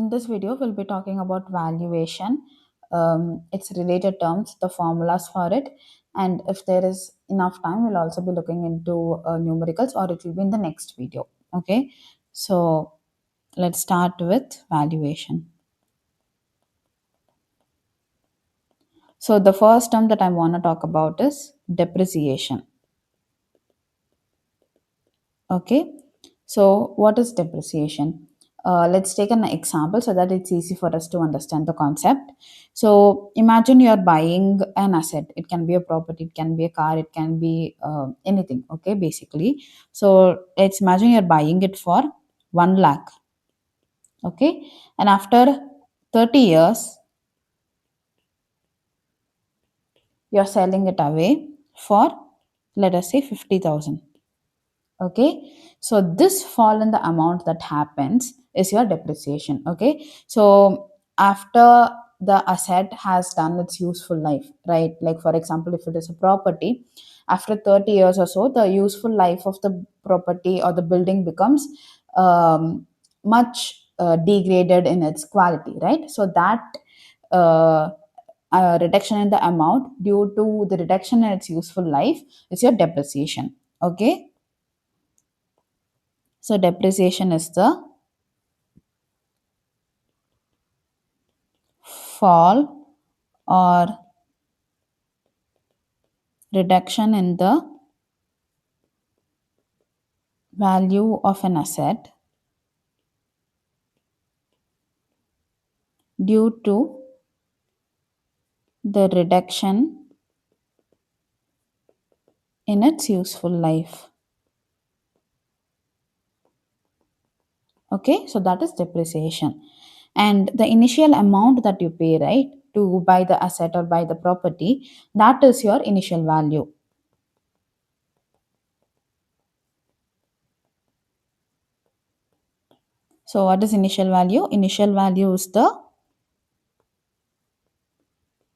In this video, we'll be talking about valuation, its related terms, the formulas for it, and if there is enough time, we'll also be looking into numericals, or it will be in the next video. Okay, so let's start with valuation. So the first term that I want to talk about is depreciation. Okay, so what is depreciation? Let's take an example so that it's easy for us to understand the concept. So imagine you're buying an asset. It can be a property, it can be a car, it can be anything. Okay, basically. So let's imagine you're buying it for 1 lakh. Okay, and after 30 years, you're selling it away for, let us say, 50,000. Okay, so this fall in the amount that happens is your depreciation. Okay, so after the asset has done its useful life, right? Like for example, if it is a property, after 30 years or so, the useful life of the property or the building becomes much degraded in its quality, right? So that uh, reduction in the amount due to the reduction in its useful life is your depreciation. Okay, so depreciation is the fall or reduction in the value of an asset due to the reduction in its useful life. Okay, so that is depreciation. And the initial amount that you pay, right, to buy the asset or buy the property, that is your initial value. So what is initial value? Initial value is the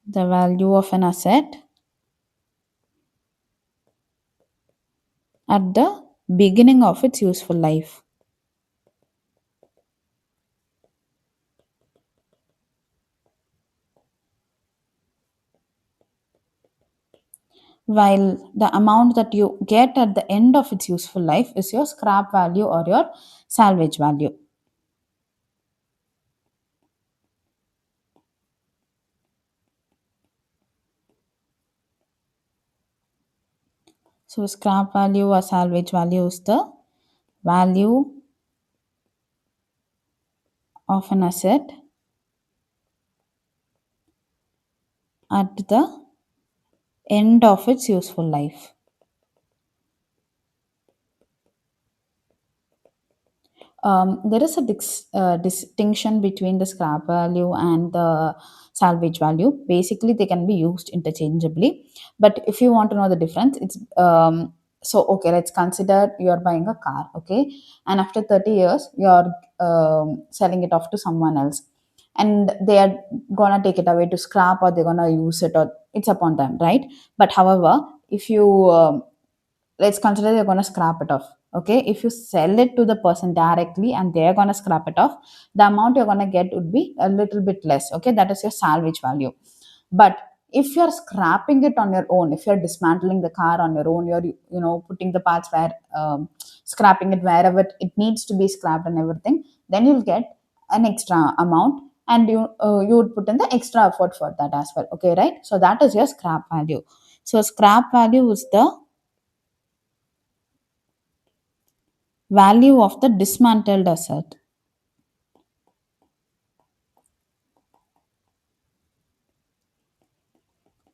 value of an asset at the beginning of its useful life. While the amount that you get at the end of its useful life is your scrap value or your salvage value. So scrap value or salvage value is the value of an asset at the end of its useful life. There is a distinction between the scrap value and the salvage value. Basically, they can be used interchangeably. But if you want to know the difference, it's so okay. Let's consider you're buying a car, okay, and after 30 years, you're selling it off to someone else, and they are gonna take it away to scrap, or they're gonna use it, or it's upon them, right? But however, if you let's consider they're going to scrap it off. Okay, if you sell it to the person directly and they're going to scrap it off, the amount you're going to get would be a little bit less. Okay, that is your salvage value. But if you're scrapping it on your own, if you're dismantling the car on your own, you're putting the parts where scrapping it wherever it needs to be scrapped and everything, then you'll get an extra amount, and you would put in the extra effort for that as well. Okay, right? So that is your scrap value. So scrap value is the value of the dismantled asset.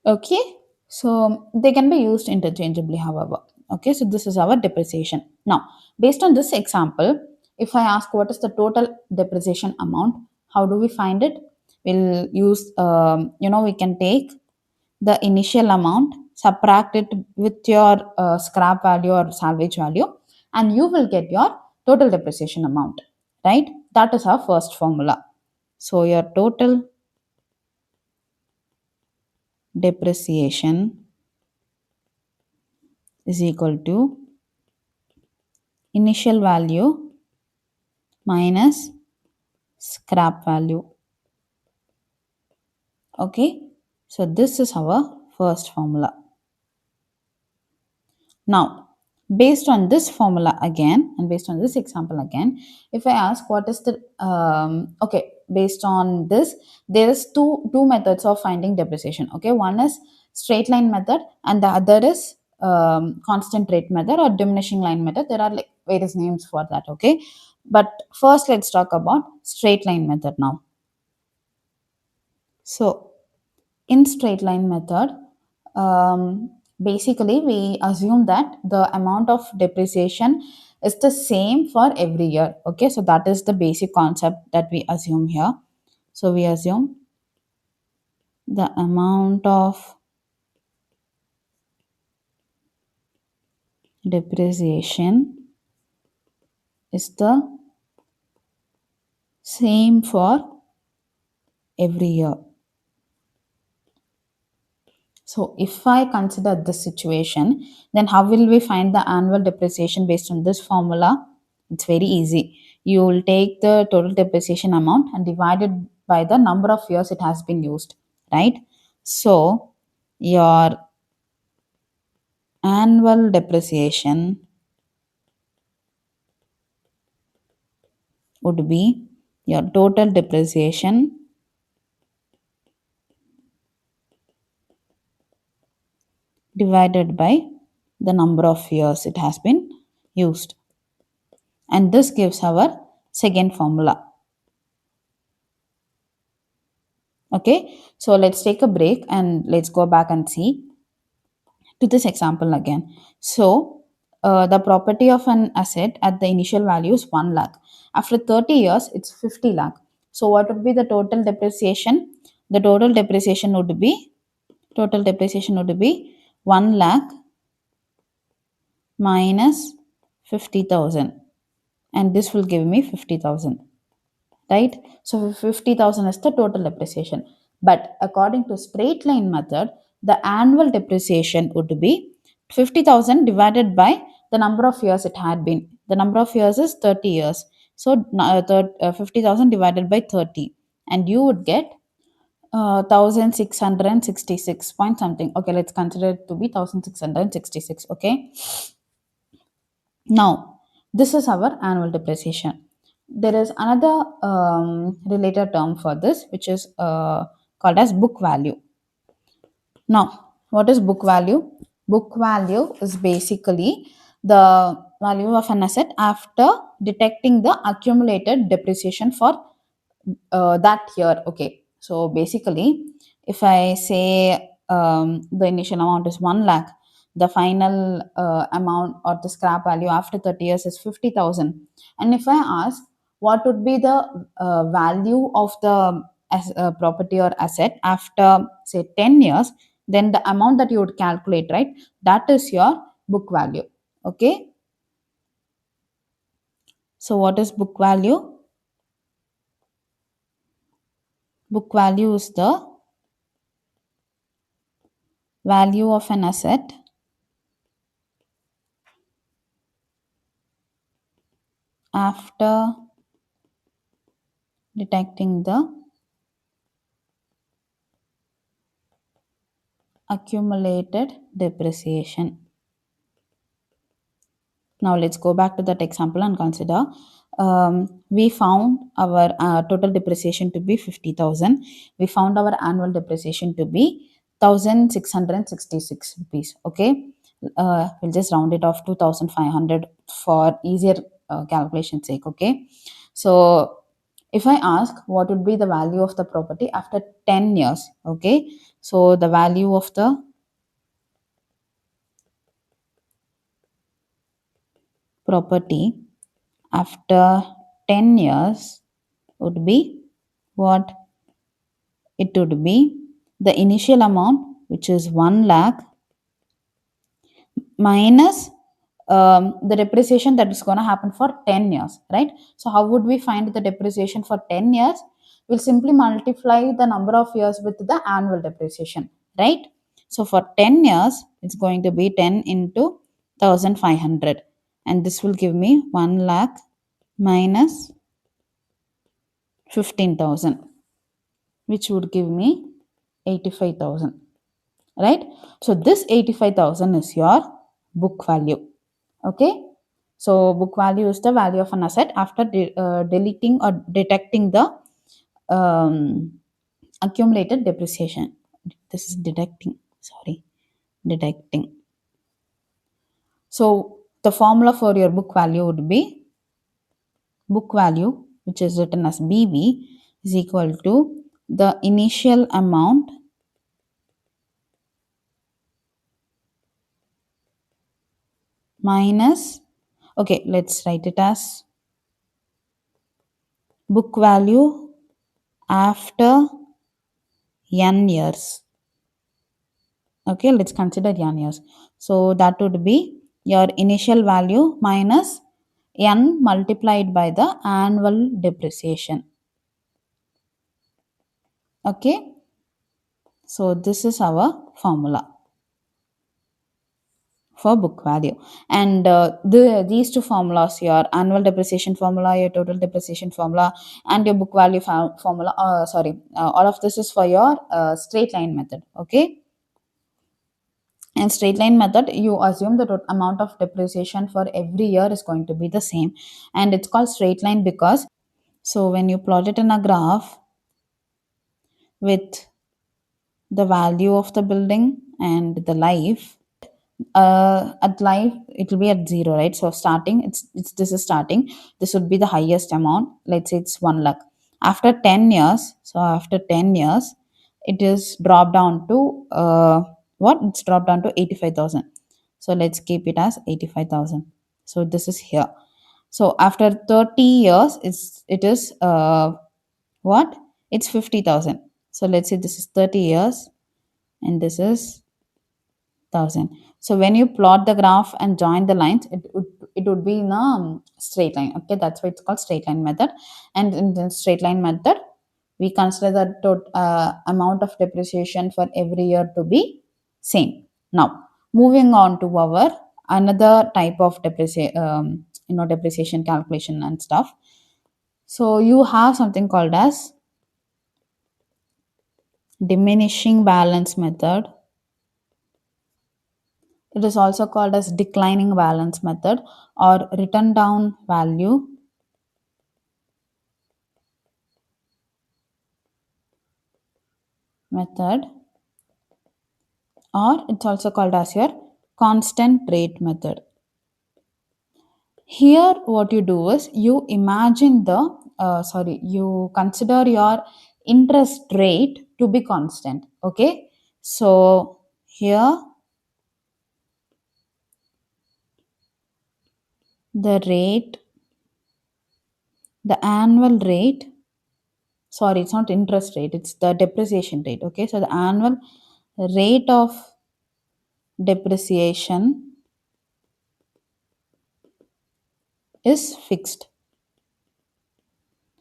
Okay, so they can be used interchangeably, however. Okay, so this is our depreciation. Now, based on this example, if I ask what is the total depreciation amount, how do we find it? We'll use, we can take the initial amount, subtract it with your scrap value or salvage value, and you will get your total depreciation amount, right? That is our first formula. So your total depreciation is equal to initial value minus scrap value. Okay, so this is our first formula. Now, based on this formula again, and based on this example again, if I ask what is the okay, based on this, there is two methods of finding depreciation. Okay, one is straight line method, and the other is constant rate method or diminishing line method. There are like various names for that. Okay, but first let's talk about straight line method now. So in straight line method, basically we assume that the amount of depreciation is the same for every year. Okay, so that is the basic concept that we assume here. So we assume the amount of depreciation is the same for every year. So if I consider this situation, then how will we find the annual depreciation based on this formula? It's very easy. You will take the total depreciation amount and divide it by the number of years it has been used, right? So your annual depreciation would be your total depreciation divided by the number of years it has been used. And this gives our second formula. Okay, so let's take a break and let's go back and see to this example again. So, the property of an asset at the initial value is 1 lakh. After 30 years, it's 50 lakh. So, what would be the total depreciation? The total depreciation would be 1 lakh minus 50,000, and this will give me 50,000. Right? So 50,000 is the total depreciation. But according to straight line method, the annual depreciation would be 50,000 divided by the number of years it had been. The number of years is 30 years. So 50,000 divided by 30, and you would get 1666 point something. Okay, let's consider it to be 1666. Okay, now, this is our annual depreciation. There is another related term for this, which is called as book value. Now, what is book value? Book value is basically the value of an asset after detecting the accumulated depreciation for that year. Okay, so basically, if I say the initial amount is 1 lakh, the final amount or the scrap value after 30 years is 50,000. And if I ask what would be the value of the property or asset after say 10 years, then the amount that you would calculate, right, that is your book value. Okay, so what is book value? Book value is the value of an asset after detecting the accumulated depreciation. Now let's go back to that example and consider. We found our total depreciation to be 50,000. We found our annual depreciation to be 1,666 rupees. Okay, we'll just round it off to 1,500 for easier calculation sake. Okay, so if I ask what would be the value of the property after 10 years, okay, so the value of the property after 10 years would be what? It would be the initial amount, which is 1 lakh, minus the depreciation that is going to happen for 10 years, right? So how would we find the depreciation for 10 years? We'll simply multiply the number of years with the annual depreciation, right? So for 10 years, it's going to be 10 into 1,500, and this will give me 1 lakh minus 15,000, which would give me 85,000, right? So this 85,000 is your book value. Okay, so book value is the value of an asset after deleting or detecting the um, accumulated depreciation. This is deducting, sorry, deducting. So the formula for your book value would be book value, which is written as BV, is equal to the initial amount minus, okay, let's write it as book value after n years. Okay, let's consider n years. So that would be your initial value minus n multiplied by the annual depreciation. Okay, so this is our formula for book value. And these two formulas, your annual depreciation formula, your total depreciation formula, and your book value formula, all of this is for your straight line method. Okay, in straight line method you assume the total amount of depreciation for every year is going to be the same, and it's called straight line because, so when you plot it in a graph with the value of the building and the life, at life it will be at zero, right? So starting, it's this is starting, this would be the highest amount, let's say it's 1 lakh. After 10 years, so after 10 years it is dropped down to what, it's dropped down to 85,000. So let's keep it as 85,000. So this is here. So after 30 years it is what, it's 50,000. So let's say this is 30 years and this is 1,000. So when you plot the graph and join the lines, it would be in a straight line. Okay, that's why it's called straight line method. And in the straight line method, we consider the amount of depreciation for every year to be same. Now, moving on to our another type of depreciation calculation and stuff. So you have something called as diminishing balance method. It is also called as declining balance method or written down value method, or it's also called as your constant rate method. Here what you do is you imagine you consider your interest rate to be constant. Okay, so here the rate, the annual rate, sorry, it's not interest rate, it's the depreciation rate. Okay, so the annual rate of depreciation is fixed,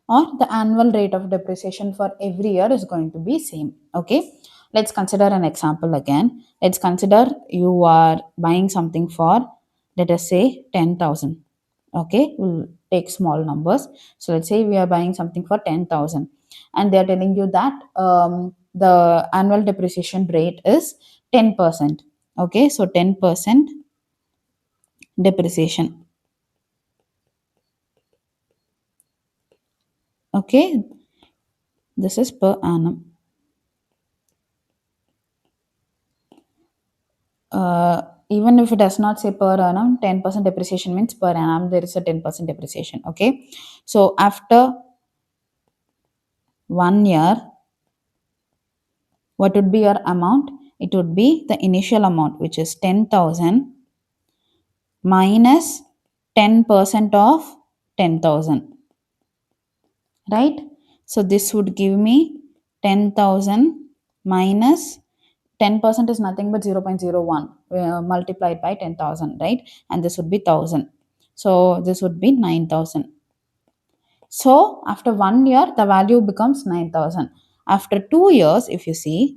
or the annual rate of depreciation for every year is going to be same. Okay, let's consider an example again. Let's consider you are buying something for, let us say, 10,000. Okay, we'll take small numbers. So let's say we are buying something for 10,000 and they are telling you that the annual depreciation rate is 10%. Okay, so 10% depreciation. Okay, this is per annum. Even if it does not say per annum, 10% depreciation means per annum there is a 10% depreciation. Okay, so after 1 year, what would be your amount? It would be the initial amount, which is 10,000 minus 10% of 10,000, right? So this would give me 10,000 minus 10% is nothing but 0.01 multiplied by 10,000, right? And this would be 1,000. So this would be 9,000. So after 1 year, the value becomes 9,000. After 2 years, if you see,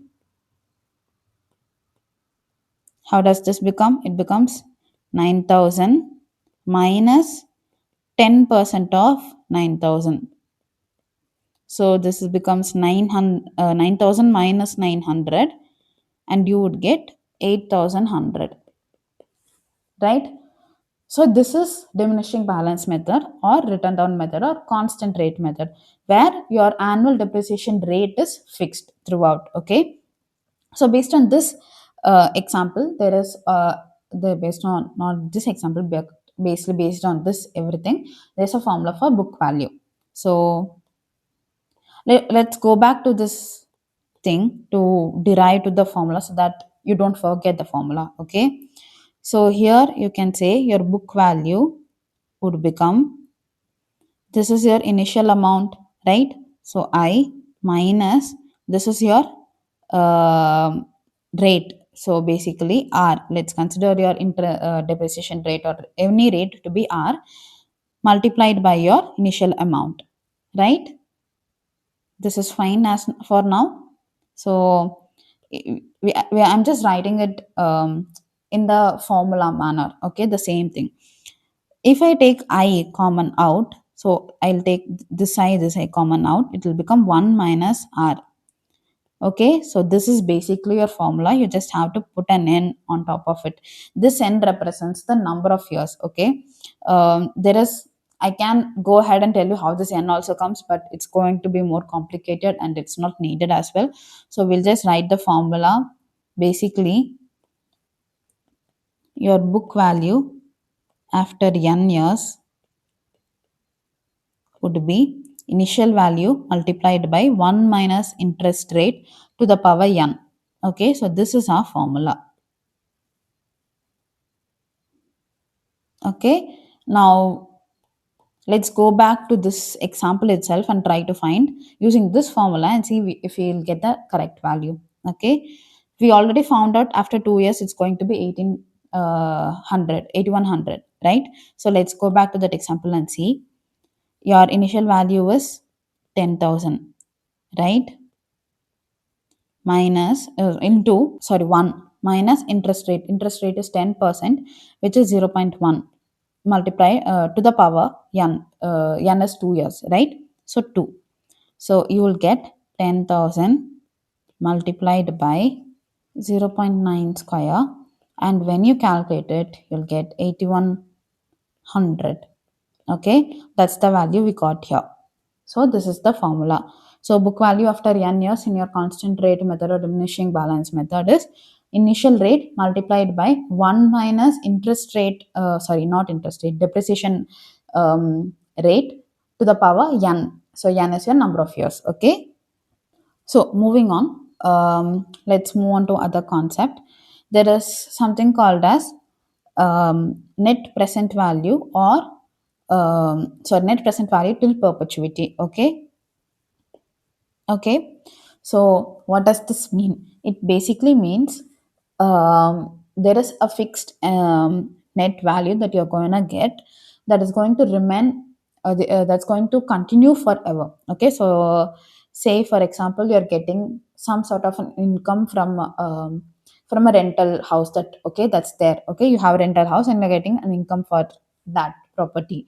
how does this become? It becomes 9,000 minus 10% of 9,000. So this becomes 9,000 minus 900, and you would get 8,100, right? So this is diminishing balance method or written down method or constant rate method, where your annual depreciation rate is fixed throughout. Okay. So based on this example, there is the based on not this example, but basically based on this everything, there's a formula for book value. So let's go back to this thing to derive to the formula so that you don't forget the formula. Okay. So here you can say your book value would become, this is your initial amount, right? So I minus, this is your rate. So basically R, let's consider your depreciation rate or any rate to be R, multiplied by your initial amount, right? This is fine as for now. So I'm just writing it in the formula manner. Okay, the same thing. If I take I common out, so I'll take this I common out, it will become 1 minus R. Okay, so this is basically your formula. You just have to put an n on top of it. This n represents the number of years. Okay, there is, I can go ahead and tell you how this n also comes, but it's going to be more complicated and it's not needed as well. So we'll just write the formula. Basically, your book value after n years would be initial value multiplied by 1 minus interest rate to the power n. Okay, so this is our formula. Okay, now let's go back to this example itself and try to find using this formula and see if we'll get the correct value. Okay, we already found out after 2 years it's going to be 8100, right? So let's go back to that example and see. Your initial value is 10,000, right? Minus into, sorry, 1 minus interest rate is 10%, which is 0.1, multiply to the power n, n is 2 years, right? So 2, so you will get 10,000 multiplied by 0.9 square, and when you calculate it you'll get 8100. Okay, that's the value we got here. So this is the formula. So book value after n years in your constant rate method or diminishing balance method is initial rate multiplied by 1 minus interest rate, sorry, not interest rate, depreciation rate to the power n. So n is your number of years. Okay. So moving on, let's move on to other concept. There is something called as net present value or net present value till perpetuity. Okay. Okay. So what does this mean? It basically means there is a fixed net value that you're going to get, that is going to remain, that's going to continue forever. Okay. So say for example you're getting some sort of an income from a rental house, that okay, that's there. Okay, you have a rental house and you're getting an income for that property,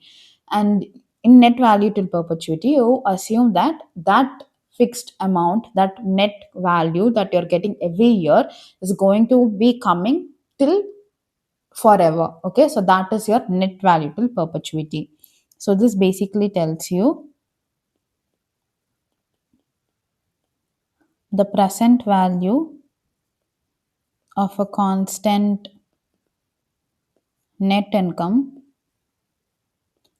and in net value till perpetuity you assume that that fixed amount, that net value that you're getting every year, is going to be coming till forever. Okay, so that is your net value till perpetuity. So this basically tells you the present value of a constant net income,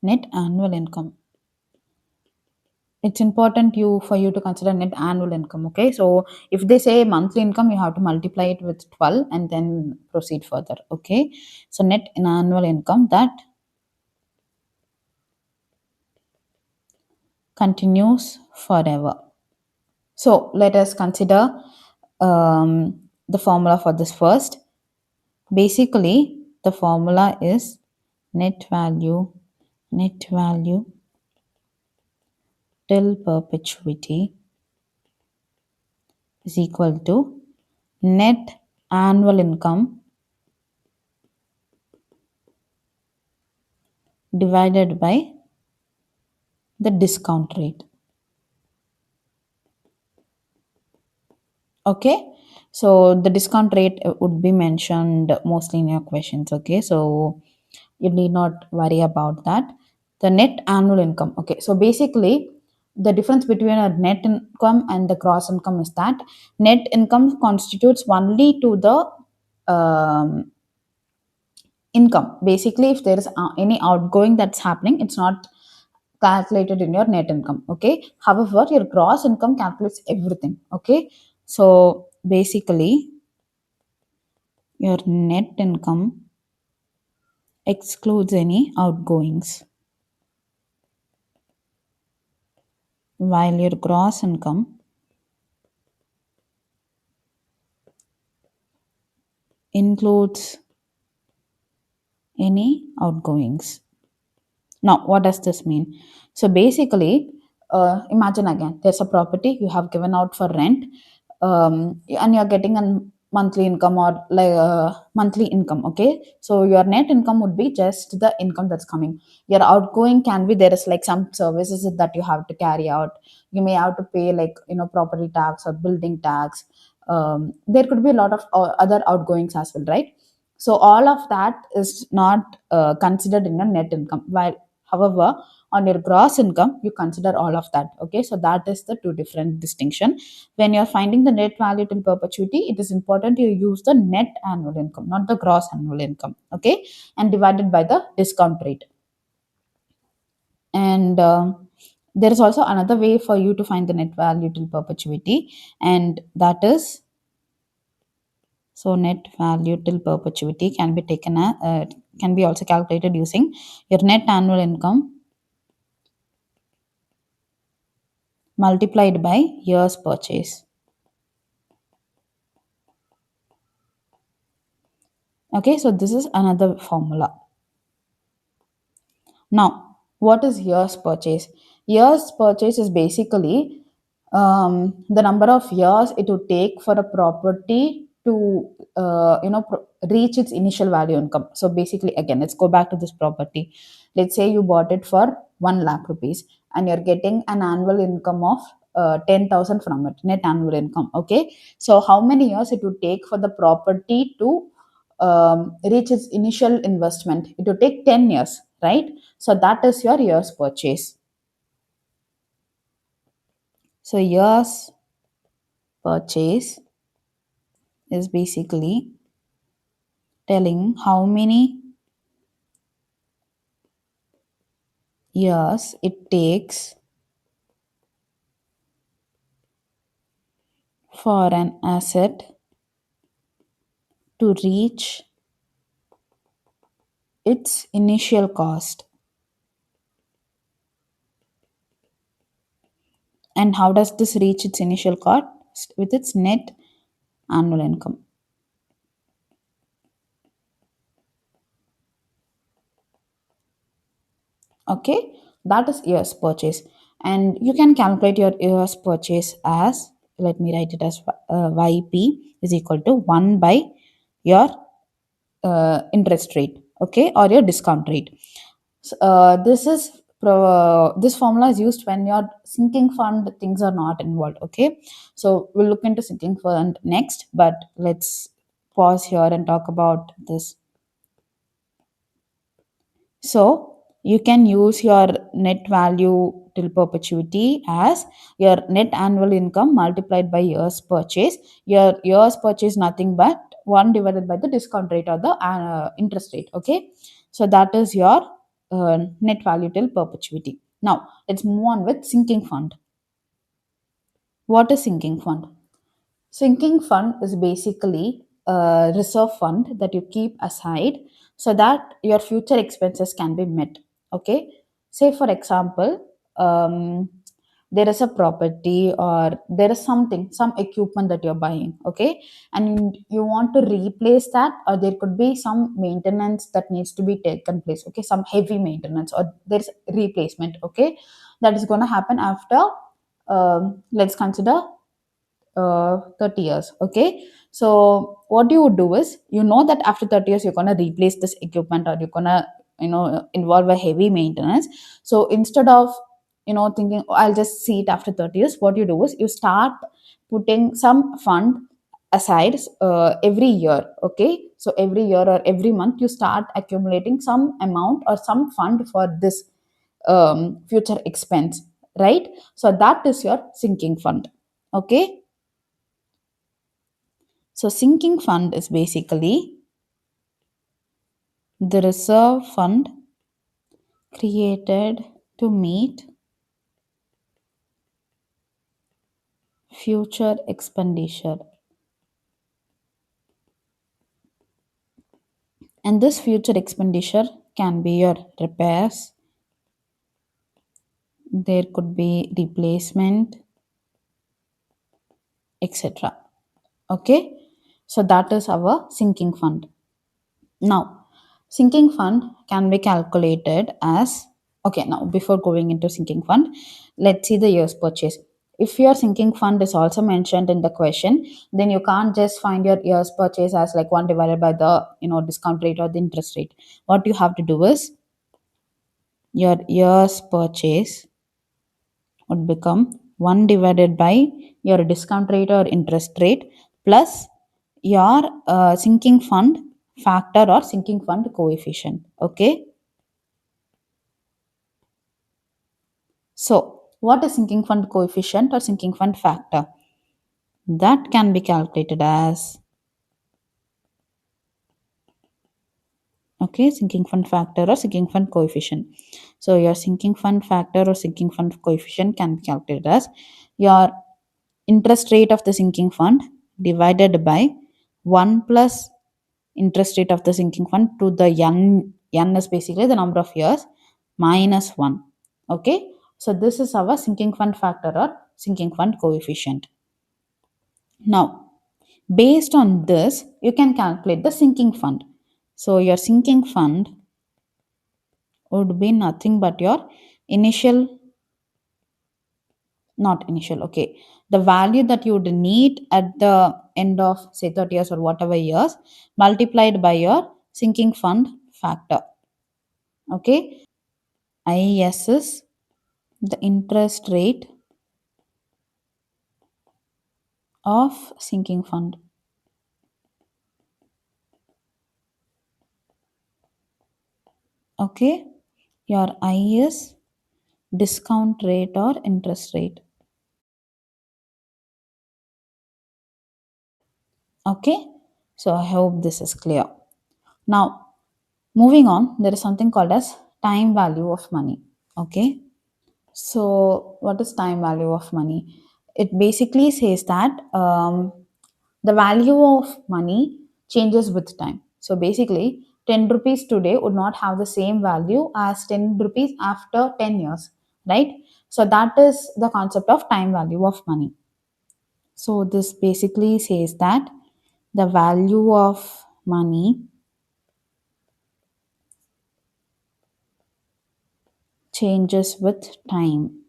net annual income. It's important for you to consider net annual income. Okay, so if they say monthly income, you have to multiply it with 12 and then proceed further. Okay, so net in annual income that continues forever. So let us consider the formula for this first. Basically the formula is net value till perpetuity is equal to net annual income divided by the discount rate. Okay, so the discount rate would be mentioned mostly in your questions. Okay, so you need not worry about that. The net annual income. Okay, so basically the difference between a net income and the gross income is that net income constitutes only to the income. Basically, if there is any outgoing that's happening, it's not calculated in your net income. Okay, however, your gross income calculates everything. Okay, so basically your net income excludes any outgoings, while your gross income includes any outgoings. Now, what does this mean? So basically, imagine again, there's a property you have given out for rent, and you're getting a monthly income or like monthly income. Okay, so your net income would be just the income that's coming. Your outgoing can be there is like some services that you have to carry out. You may have to pay like property tax or building tax. There could be a lot of other outgoings as well, right? So all of that is not considered in your net income. While however, on your gross income, you consider all of that. Okay, so that is the two different distinction. When you're finding the net value till perpetuity, it is important you use the net annual income, not the gross annual income. Okay, and divided by the discount rate. And there is also another way for you to find the net value till perpetuity, and that is so net value till perpetuity can be taken can be also calculated using your net annual income multiplied by years purchase. Okay, so this is another formula. Now, what is years purchase? Years purchase is basically the number of years it would take for a property to reach its initial value income. So basically, again, let's go back to this property. Let's say you bought it for 1 lakh rupees and you're getting an annual income of 10,000 from it, net annual income. Okay, so how many years it would take for the property to reach its initial investment? It would take 10 years, right? So that is your year's purchase. So year's purchase is basically telling how many years it takes for an asset to reach its initial cost. And how does this reach its initial cost? With its net annual income. Okay, that is year's purchase. And you can calculate your year's purchase as, let me write it as yp is equal to 1 by your interest rate, okay, or your discount rate. This formula is used when your sinking fund things are not involved. Okay, so we'll look into sinking fund next, but let's pause here and talk about this. So you can use your net value till perpetuity as your net annual income multiplied by years purchase. Your years purchase nothing but 1 divided by the discount rate or the interest rate. Okay, so that is your net value till perpetuity. Now let's move on with sinking fund. What is sinking fund? Sinking fund is basically a reserve fund that you keep aside so that your future expenses can be met. Okay. Say, for example, there is a property or there is something, some equipment that you're buying. Okay. And you want to replace that, or there could be some maintenance that needs to be taken place. Okay. Some heavy maintenance, or there's replacement. Okay. That is going to happen after, let's consider 30 years. Okay, so what you would do is, that after 30 years you're going to replace this equipment, or you're going to involve a heavy maintenance. So instead of thinking, "Oh, I'll just see it after 30 years," what you do is you start putting some fund aside every year. Okay, so every year or every month you start accumulating some amount or some fund for this future expense, right? So that is your sinking fund. Okay, so sinking fund is basically the reserve fund created to meet future expenditure. And this future expenditure can be your repairs, there could be replacement, etc. Okay, so that is our sinking fund. Now, sinking fund can be calculated as, okay, now before going into sinking fund, let's see the year's purchase. If your sinking fund is also mentioned in the question, then you can't just find your year's purchase as like 1 divided by the discount rate or the interest rate. What you have to do is your year's purchase would become 1 divided by your discount rate or interest rate plus your sinking fund factor or sinking fund coefficient. Okay, so what is sinking fund coefficient or sinking fund factor? That can be calculated as, okay, sinking fund factor or sinking fund coefficient. So your sinking fund factor or sinking fund coefficient can be calculated as your interest rate of the sinking fund divided by 1 plus interest rate of the sinking fund to the n is basically the number of years minus 1. Okay, so this is our sinking fund factor or sinking fund coefficient. Now, based on this, you can calculate the sinking fund. So your sinking fund would be nothing but your initial, not initial, okay, the value that you would need at the end of say 30 years or whatever years multiplied by your sinking fund factor. Okay, IS is the interest rate of sinking fund. Okay, your I is discount rate or interest rate. Okay, so I hope this is clear. Now, moving on, there is something called as time value of money. Okay, so what is time value of money? It basically says that the value of money changes with time. So basically 10 rupees today would not have the same value as 10 rupees after 10 years, right? So that is the concept of time value of money. So this basically says that the value of money changes with time.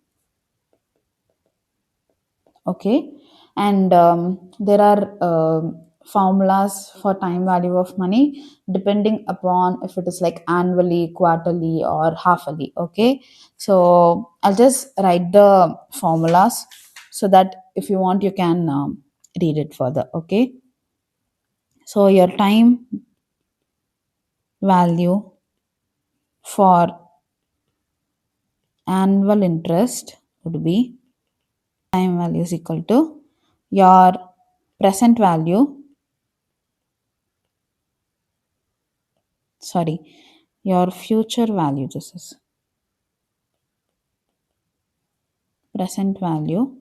Okay, and there are formulas for time value of money depending upon if it is like annually, quarterly, or halfly. Okay, so I'll just write the formulas so that if you want you can read it further. Okay, so your time value for annual interest would be time value is equal to your present value, sorry, your future value. This is present value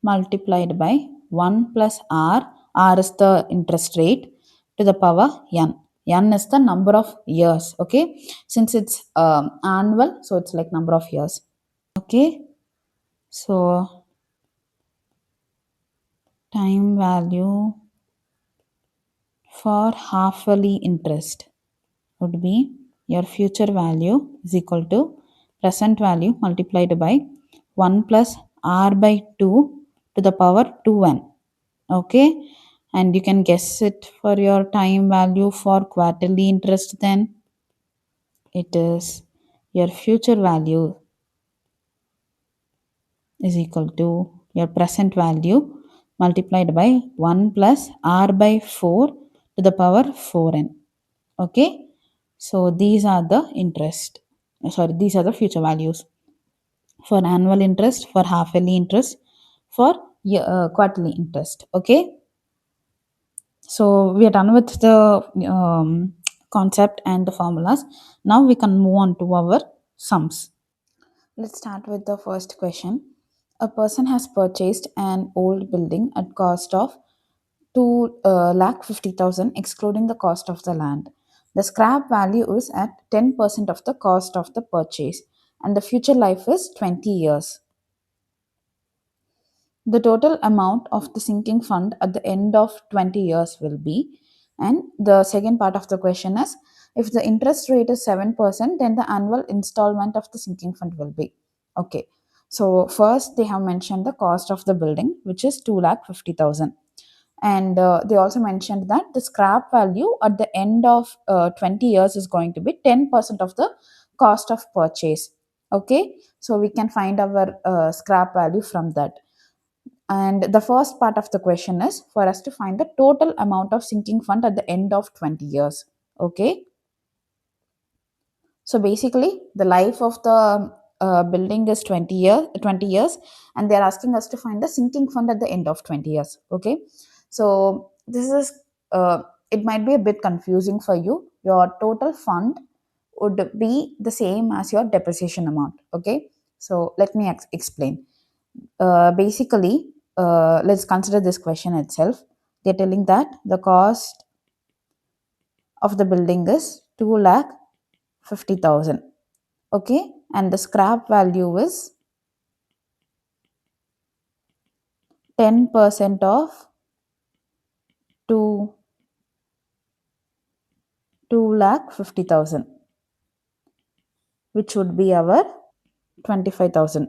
multiplied by 1 plus r. R is the interest rate to the power n. N is the number of years. Okay, since it's annual, so it's like number of years. Okay, so time value for half-yearly interest would be your future value is equal to present value multiplied by 1 plus r by 2 to the power 2n. Okay, and you can guess it for your time value for quarterly interest. Then it is your future value is equal to your present value multiplied by 1 plus r by 4 to the power 4n. Okay, so these are the interest, sorry, these are the future values for annual interest, for half yearly interest, for quarterly interest. Okay, so we are done with the concept and the formulas. Now we can move on to our sums. Let's start with the first question. A person has purchased an old building at cost of 2 lakh 50,000 excluding the cost of the land. The scrap value is at 10% of the cost of the purchase and the future life is 20 years. The total amount of the sinking fund at the end of 20 years will be. And the second part of the question is, if the interest rate is 7%, then the annual installment of the sinking fund will be. Okay. So first they have mentioned the cost of the building, which is 2,50,000. And they also mentioned that the scrap value at the end of 20 years is going to be 10% of the cost of purchase. Okay. So we can find our scrap value from that. And the first part of the question is for us to find the total amount of sinking fund at the end of 20 years. Okay. So basically, the life of the building is 20 years, and they're asking us to find the sinking fund at the end of 20 years. Okay. So this is, it might be a bit confusing for you. Your total fund would be the same as your depreciation amount. Okay. So let me explain. Basically, let's consider this question itself. They're telling that the cost of the building is 2 lakh 50,000. Okay, and the scrap value is 10% of 2 lakh 50,000, which would be our 25,000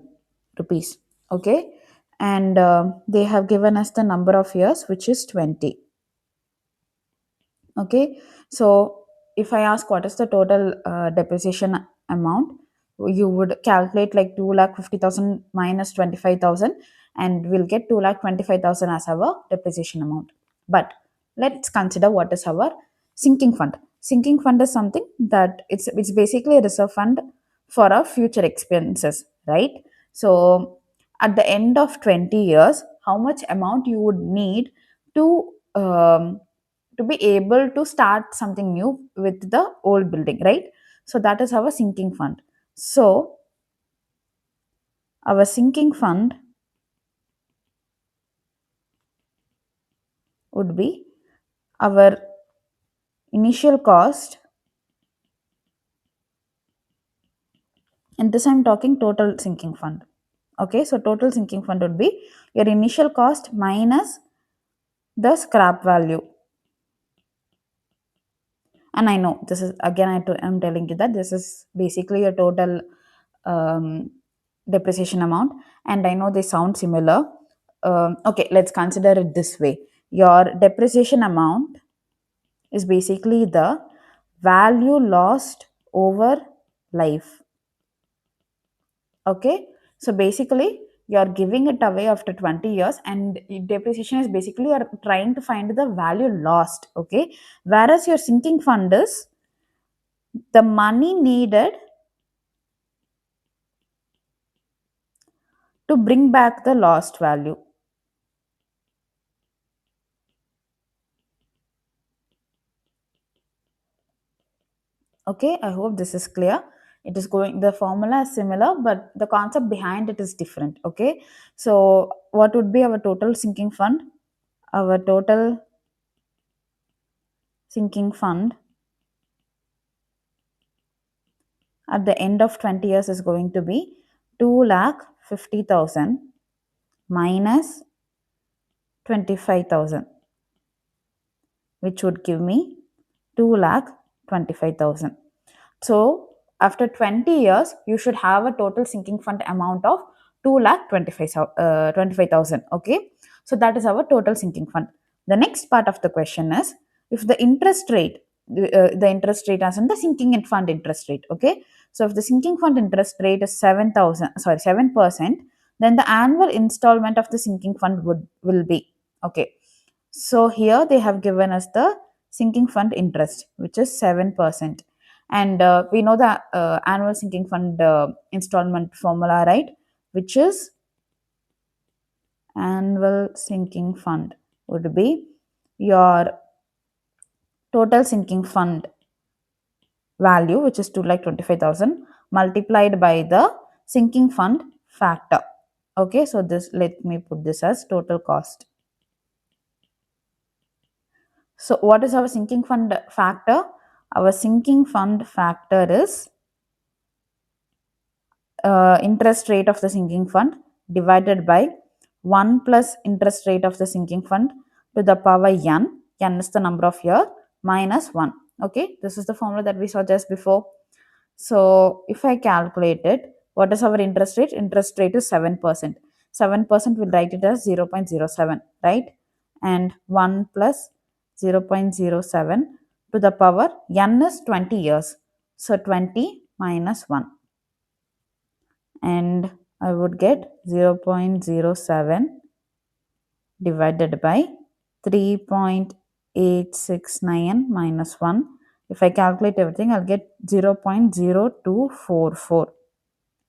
rupees. Okay, and they have given us the number of years, which is 20. Okay, so if I ask what is the total depreciation amount, you would calculate like 2,50,000 minus 25,000 and we'll get 2,25,000 as our depreciation amount. But let's consider what is our sinking fund. Sinking fund is something that it's basically a reserve fund for our future expenses, right? So at the end of 20 years, how much amount you would need to be able to start something new with the old building, right? So that is our sinking fund. So our sinking fund would be our initial cost, and this I'm talking total sinking fund. Okay, so total sinking fund would be your initial cost minus the scrap value. And I know this is again, I'm telling you that this is basically a total depreciation amount, and I know they sound similar. Okay, let's consider it this way. Your depreciation amount is basically the value lost over life. Okay, so basically you're giving it away after 20 years, and depreciation is basically you're trying to find the value lost. Okay, whereas your sinking fund is the money needed to bring back the lost value. Okay, I hope this is clear. It is going, the formula is similar, but the concept behind it is different. Okay, so what would be our total sinking fund? Our total sinking fund at the end of 20 years is going to be 2 lakh 50,000 minus 25,000, which would give me 2 lakh 25,000. So after 20 years, you should have a total sinking fund amount of 2 lakh 25,000. Okay, so that is our total sinking fund. The next part of the question is, if the interest rate, the interest rate as in the sinking fund interest rate. Okay, so if the sinking fund interest rate is 7,000, sorry, 7%, then the annual installment of the sinking fund would will be, okay. So here they have given us the sinking fund interest, which is 7%. And we know the annual sinking fund installment formula, right? Which is annual sinking fund would be your total sinking fund value, which is 2,25,000, multiplied by the sinking fund factor. Okay, so this, let me put this as total cost. So what is our sinking fund factor? Our sinking fund factor is interest rate of the sinking fund divided by 1 plus interest rate of the sinking fund to the power n. N is the number of year minus 1. Okay, this is the formula that we saw just before. So if I calculate it, what is our interest rate? Interest rate is 7%. 7% will write it as 0.07, right? And 1 plus 0.07 to the power n is 20 years. So 20 minus 1. And I would get 0.07 divided by 3.869 minus 1. If I calculate everything, I'll get 0.0244.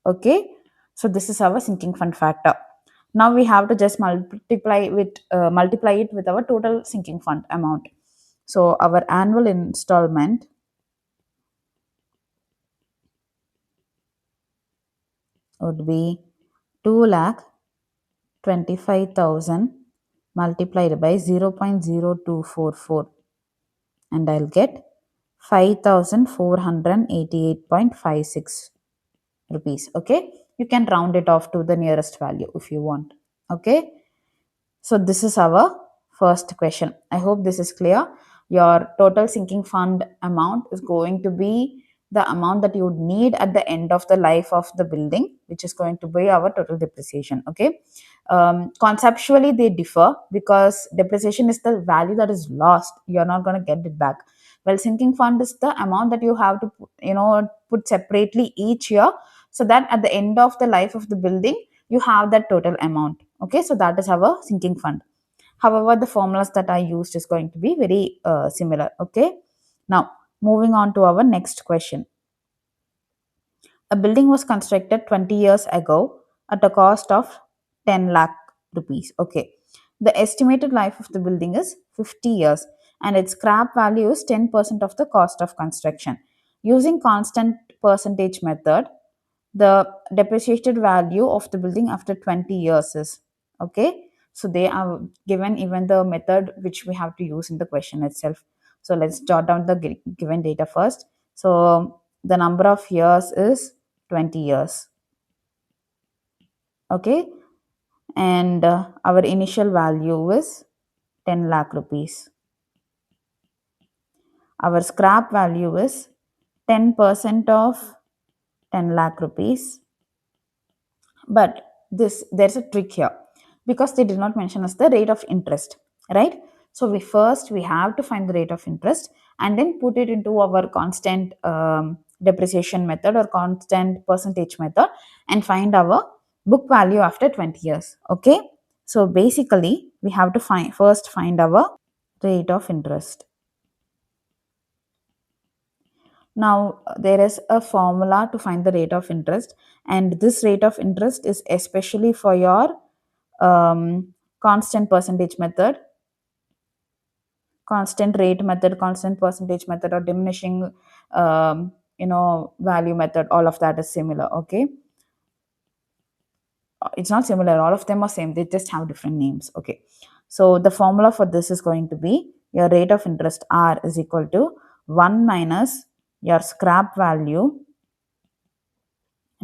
Okay, so this is our sinking fund factor. Now we have to just multiply it with our total sinking fund amount. So our annual installment would be 2,25,000 multiplied by 0.0244, and I'll get 5,488.56 rupees. Okay, you can round it off to the nearest value if you want. Okay, so this is our first question. I hope this is clear. Your total sinking fund amount is going to be the amount that you would need at the end of the life of the building, which is going to be our total depreciation. Okay. Conceptually, they differ because depreciation is the value that is lost. You're not going to get it back. Well, sinking fund is the amount that you have to put separately each year, so that at the end of the life of the building you have that total amount. Okay, so that is our sinking fund. However, the formulas that I used is going to be very similar. Okay, now moving on to our next question. A building was constructed 20 years ago at a cost of 10 lakh rupees. Okay, the estimated life of the building is 50 years and its scrap value is 10% of the cost of construction. Using constant percentage method, the depreciated value of the building after 20 years is, okay. So they are given even the method which we have to use in the question itself. So let's jot down the given data first. So the number of years is 20 years, okay. And our initial value is 10 lakh rupees. Our scrap value is 10% of 10 lakh rupees. But there's a trick here, because they did not mention us the rate of interest, right? So we have to find the rate of interest and then put it into our constant depreciation method or constant percentage method and find our book value after 20 years. Okay, so basically we have to find our rate of interest. Now, there is a formula to find the rate of interest, and this rate of interest is especially for your constant percentage method, constant rate method, constant percentage method, or diminishing, value method. All of that is similar. Okay, it's not similar. All of them are same. They just have different names. Okay, so the formula for this is going to be your rate of interest R is equal to 1 minus your scrap value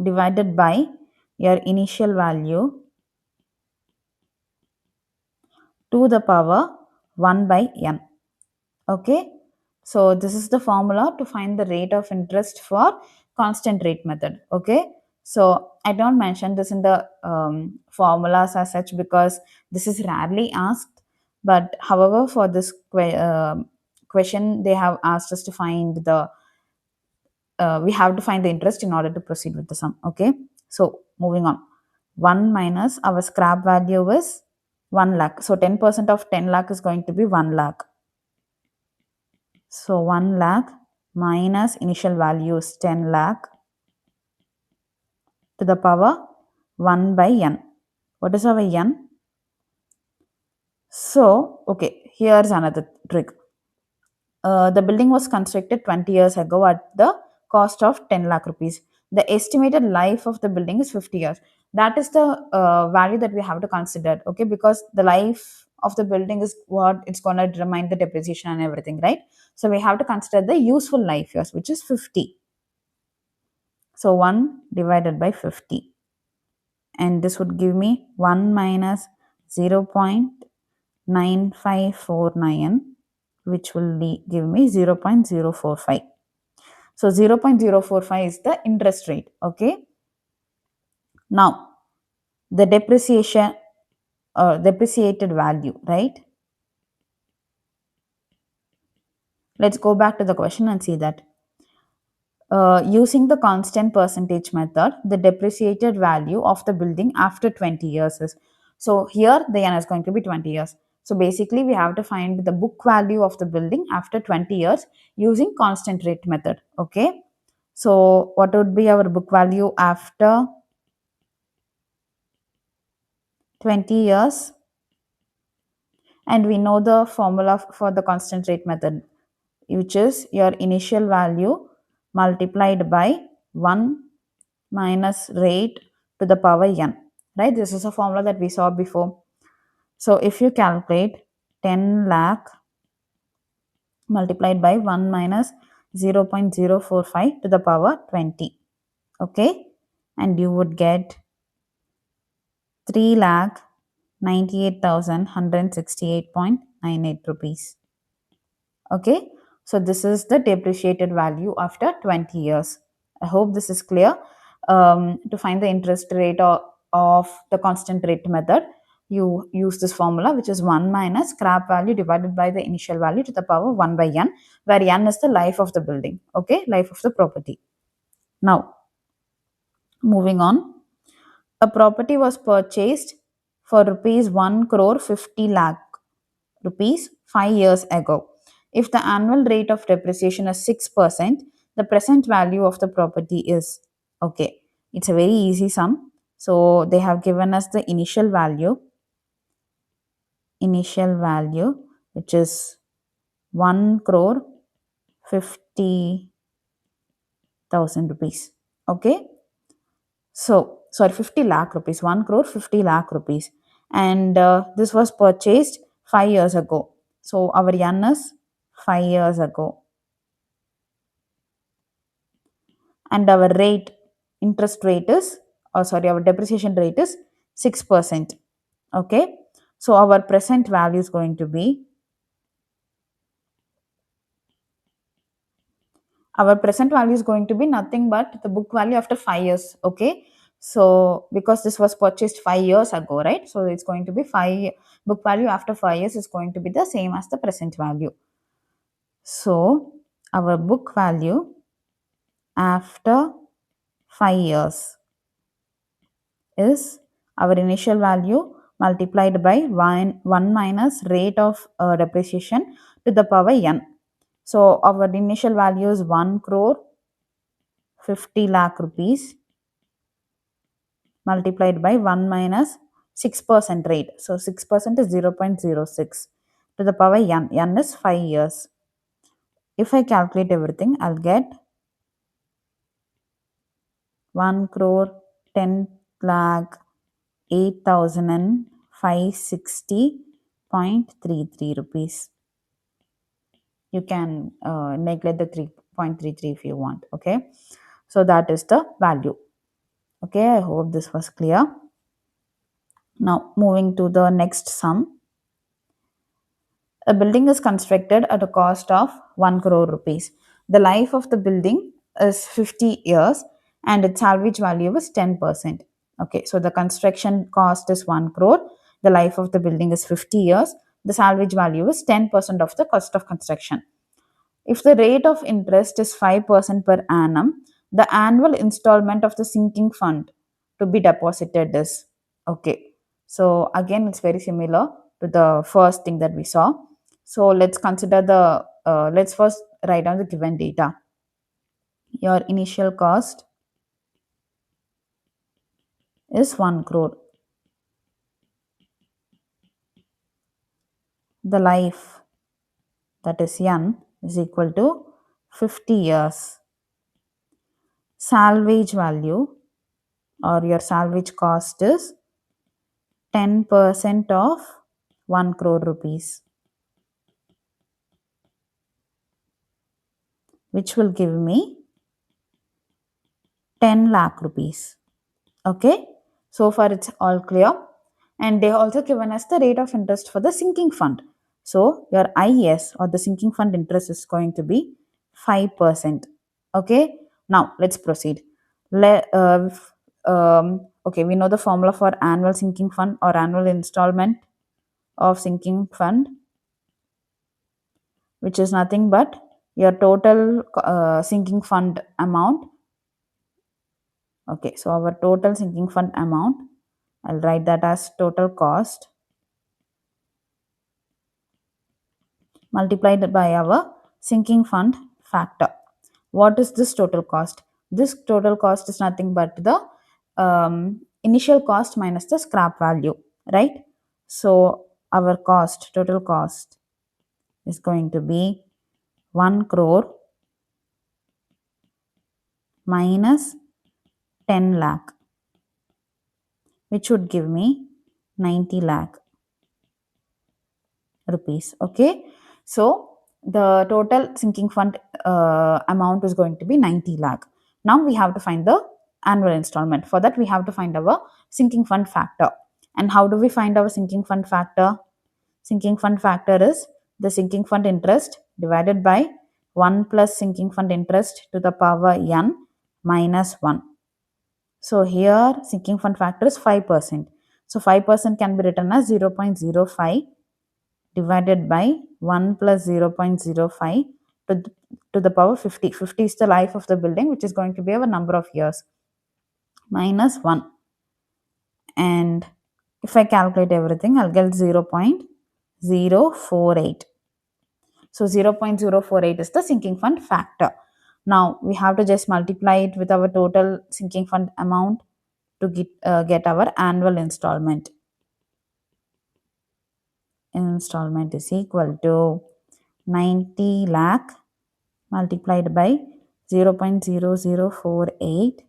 divided by your initial value to the power 1 by n. Okay, so this is the formula to find the rate of interest for constant rate method. Okay, so I don't mention this in the formulas as such because this is rarely asked, but however for this question they have asked us to find the we have to find the interest in order to proceed with the sum. Okay, so moving on. 1 minus our scrap value is 1 lakh. So 10% of 10 lakh is going to be 1 lakh. So 1 lakh minus initial value is 10 lakh to the power 1 by n. What is our n? So, okay, here's another trick. The building was constructed 20 years ago at the cost of 10 lakh rupees. The estimated life of the building is 50 years. That is the value that we have to consider, okay, because the life of the building is what it's going to determine the depreciation and everything, right? So we have to consider the useful life years, which is 50. So 1 divided by 50. And this would give me 1 minus 0.9549, which will give me 0.045. So 0.045 is the interest rate. Okay. Now the depreciation or depreciated value, right? Let's go back to the question and see that. Using the constant percentage method, the depreciated value of the building after 20 years is. So here the n is going to be 20 years. So basically we have to find the book value of the building after 20 years using constant rate method. Okay. So what would be our book value after 20 years? And we know the formula for the constant rate method, which is your initial value multiplied by 1 minus rate to the power n, right? This is a formula that we saw before. So if you calculate 10 lakh multiplied by 1 minus 0.045 to the power 20, okay, and you would get 3 lakh 98,168.98 rupees. Okay, so this is the depreciated value after 20 years. I hope this is clear. To find the interest rate of the constant rate method, you use this formula, which is 1 minus scrap value divided by the initial value to the power 1 by n, where n is the life of the building, okay, life of the property. Now, moving on, a property was purchased for rupees 1 crore 50 lakh rupees 5 years ago. If the annual rate of depreciation is 6%, the present value of the property is, okay, it's a very easy sum. So they have given us the initial value, which is 1 crore 50,000 rupees. Okay. So, sorry, 50 lakh rupees, 1 crore 50 lakh rupees. And this was purchased 5 years ago. So, our n is 5 years ago. And our interest rate is, our depreciation rate is 6%. Okay. So, our present value is going to be, nothing but the book value after 5 years. Okay. So, because this was purchased 5 years ago, right? So, it's going to be book value after 5 years is going to be the same as the present value. So, our book value after 5 years is our initial value multiplied by 1 minus rate of depreciation to the power n. So, our initial value is 1 crore 50 lakh rupees multiplied by 1 minus 6% rate. So, 6% is 0.06 to the power n. N is 5 years. If I calculate everything, I'll get 1 crore 10 lakh 8,560.33 rupees. You can neglect the 3.33 if you want. Okay. So, that is the value. Okay. I hope this was clear. Now, moving to the next sum. A building is constructed at a cost of 1 crore rupees. The life of the building is 50 years and its salvage value is 10%. Okay, so the construction cost is 1 crore. The life of the building is 50 years. The salvage value is 10% of the cost of construction. If the rate of interest is 5% per annum, the annual installment of the sinking fund to be deposited is. Okay. So again, it's very similar to the first thing that we saw. So let's consider let's first write down the given data. Your initial cost is 1 crore. The life, that is N, is equal to 50 years. Salvage value or your salvage cost is 10% of 1 crore rupees, which will give me 10 lakh rupees. Okay, so far it's all clear. And they also given us the rate of interest for the sinking fund. So your IS or the sinking fund interest is going to be 5%. Okay, now let's proceed. Okay, we know the formula for annual sinking fund or annual installment of sinking fund, which is nothing but your total sinking fund amount. Okay, so our total sinking fund amount, I'll write that as total cost multiplied by our sinking fund factor. What is this total cost? This total cost is nothing but the initial cost minus the scrap value, right? So our total cost is going to be 1 crore minus 10 lakh, which would give me 90 lakh rupees. Okay, so the total sinking fund amount is going to be 90 lakh. Now we have to find the annual installment. For that, we have to find our sinking fund factor. And how do we find our sinking fund factor? Sinking fund factor is the sinking fund interest divided by 1 plus sinking fund interest to the power n minus 1. So here sinking fund factor is 5%. So 5% can be written as 0.05 divided by 1 plus 0.05 to the power 50. 50 is the life of the building, which is going to be our number of years, minus 1. And if I calculate everything, I'll get 0.048. So 0.048 is the sinking fund factor. Now we have to just multiply it with our total sinking fund amount to get our annual installment. Installment is equal to 90 lakh multiplied by 0.0048,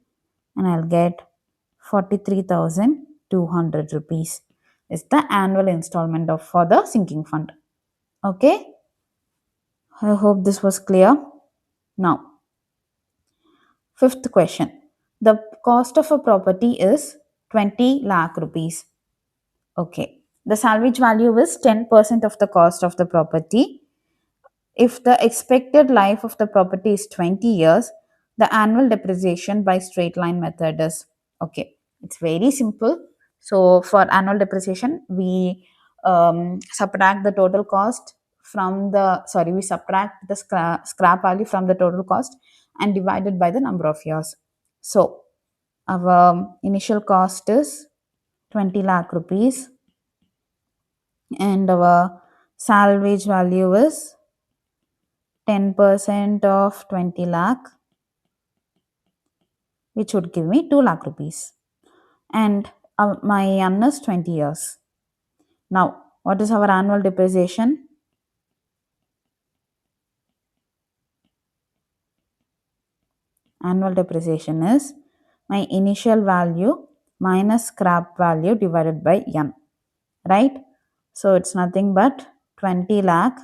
and I'll get 43,200 rupees is the annual installment for the sinking fund. Okay, I hope this was clear. Now, fifth question. The cost of a property is 20 lakh rupees. Okay, the salvage value is 10% of the cost of the property. If the expected life of the property is 20 years, the annual depreciation by straight line method is, okay, it's very simple. So for annual depreciation, we subtract the total cost from we subtract the scrap value from the total cost and divide it by the number of years. So our initial cost is 20 lakh rupees and our salvage value is 10% of 20 lakh, which would give me 2 lakh rupees. And my N is 20 years. Now, what is our annual depreciation? Annual depreciation is my initial value minus scrap value divided by N, right? So it's nothing but 20 lakh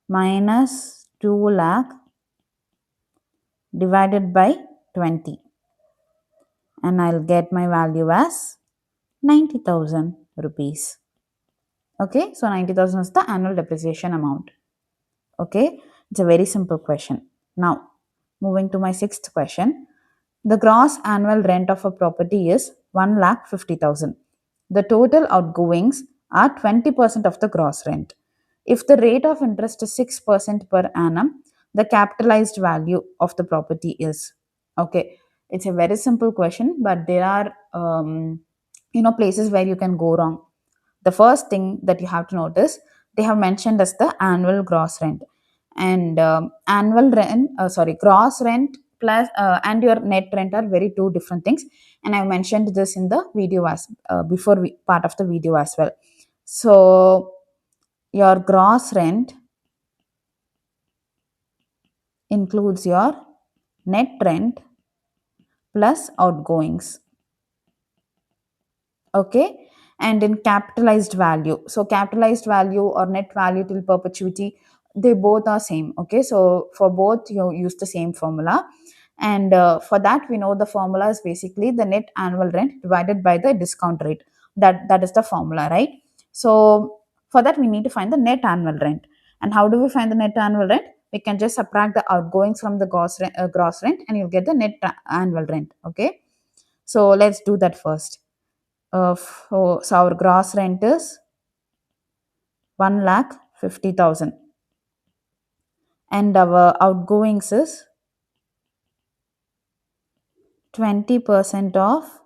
minus 2 lakh divided by 20, and I'll get my value as 90,000 rupees. Okay, so 90,000 is the annual depreciation amount. Okay, it's a very simple question. Now, moving to my sixth question. The gross annual rent of a property is 1,50,000. The total outgoings are 20% of the gross rent. If the rate of interest is 6% per annum, the capitalized value of the property is, okay, It's a very simple question, but there are places where you can go wrong. The first thing that you have to notice, they have mentioned as the annual gross rent, and annual rent sorry gross rent plus and your net rent are very two different things, and I mentioned this in the video as part of the video as well. So your gross rent includes your net rent plus outgoings. Okay. And in capitalized value, so capitalized value or net value till perpetuity, they both are same. Okay, so for both you use the same formula, and for that we know the formula is basically the net annual rent divided by the discount rate. That is the formula, right? So for that we need to find the net annual rent. And how do we find the net annual rent? We can just subtract the outgoings from the gross rent, and you'll get the net annual rent. Okay, so let's do that first. So our gross rent is 1,50,000, and our outgoings is 20% of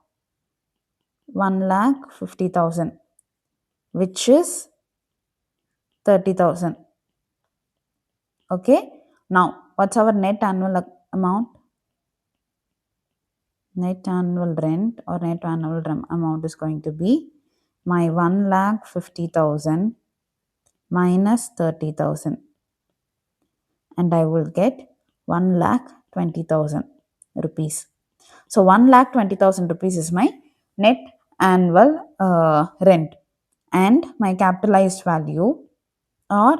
1,50,000, which is 30,000. Okay. Now, what's our net annual amount? Net annual rent or net annual amount is going to be my 1,50,000 minus 30,000, and I will get 1,20,000 rupees. So 1,20,000 rupees is my net annual rent, and my capitalized value or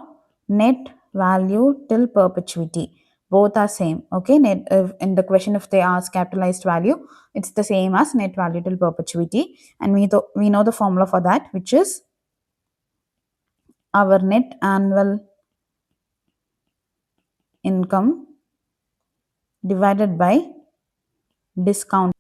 net value till perpetuity. Both are same. Okay, in the question if they ask capitalized value, it's the same as net value till perpetuity, and we know the formula for that, which is our net annual income divided by discount.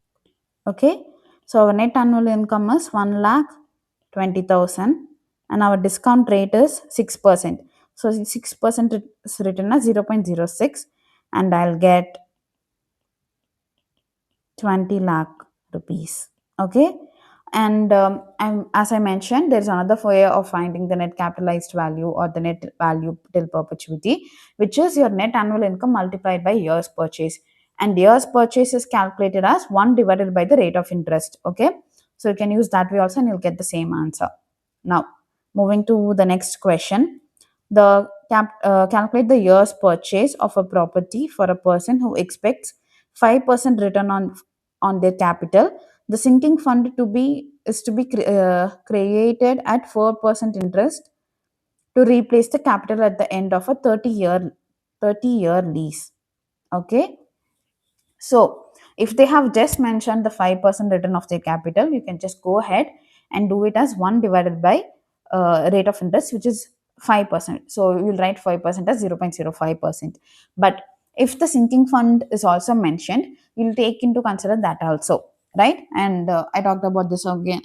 Okay, so our net annual income is 1,20,000, and our discount rate is 6%. So 6% is written as 0.06, and I'll get 20 lakh rupees. Okay, and as I mentioned, there's another way of finding the net capitalized value or the net value till perpetuity, which is your net annual income multiplied by years purchase, and years purchase is calculated as 1 divided by the rate of interest. Okay, so you can use that way also, and you'll get the same answer. Now, moving to the next question, calculate the year's purchase of a property for a person who expects 5% return on their capital. The sinking fund to be created at 4% interest to replace the capital at the end of a 30-year lease. Okay, so if they have just mentioned the 5% return of their capital, you can just go ahead and do it as 1 divided by rate of interest, which is 5%. So you will write 5% as 0.05%. But if the sinking fund is also mentioned, you'll take into consider that also, right? And I talked about this again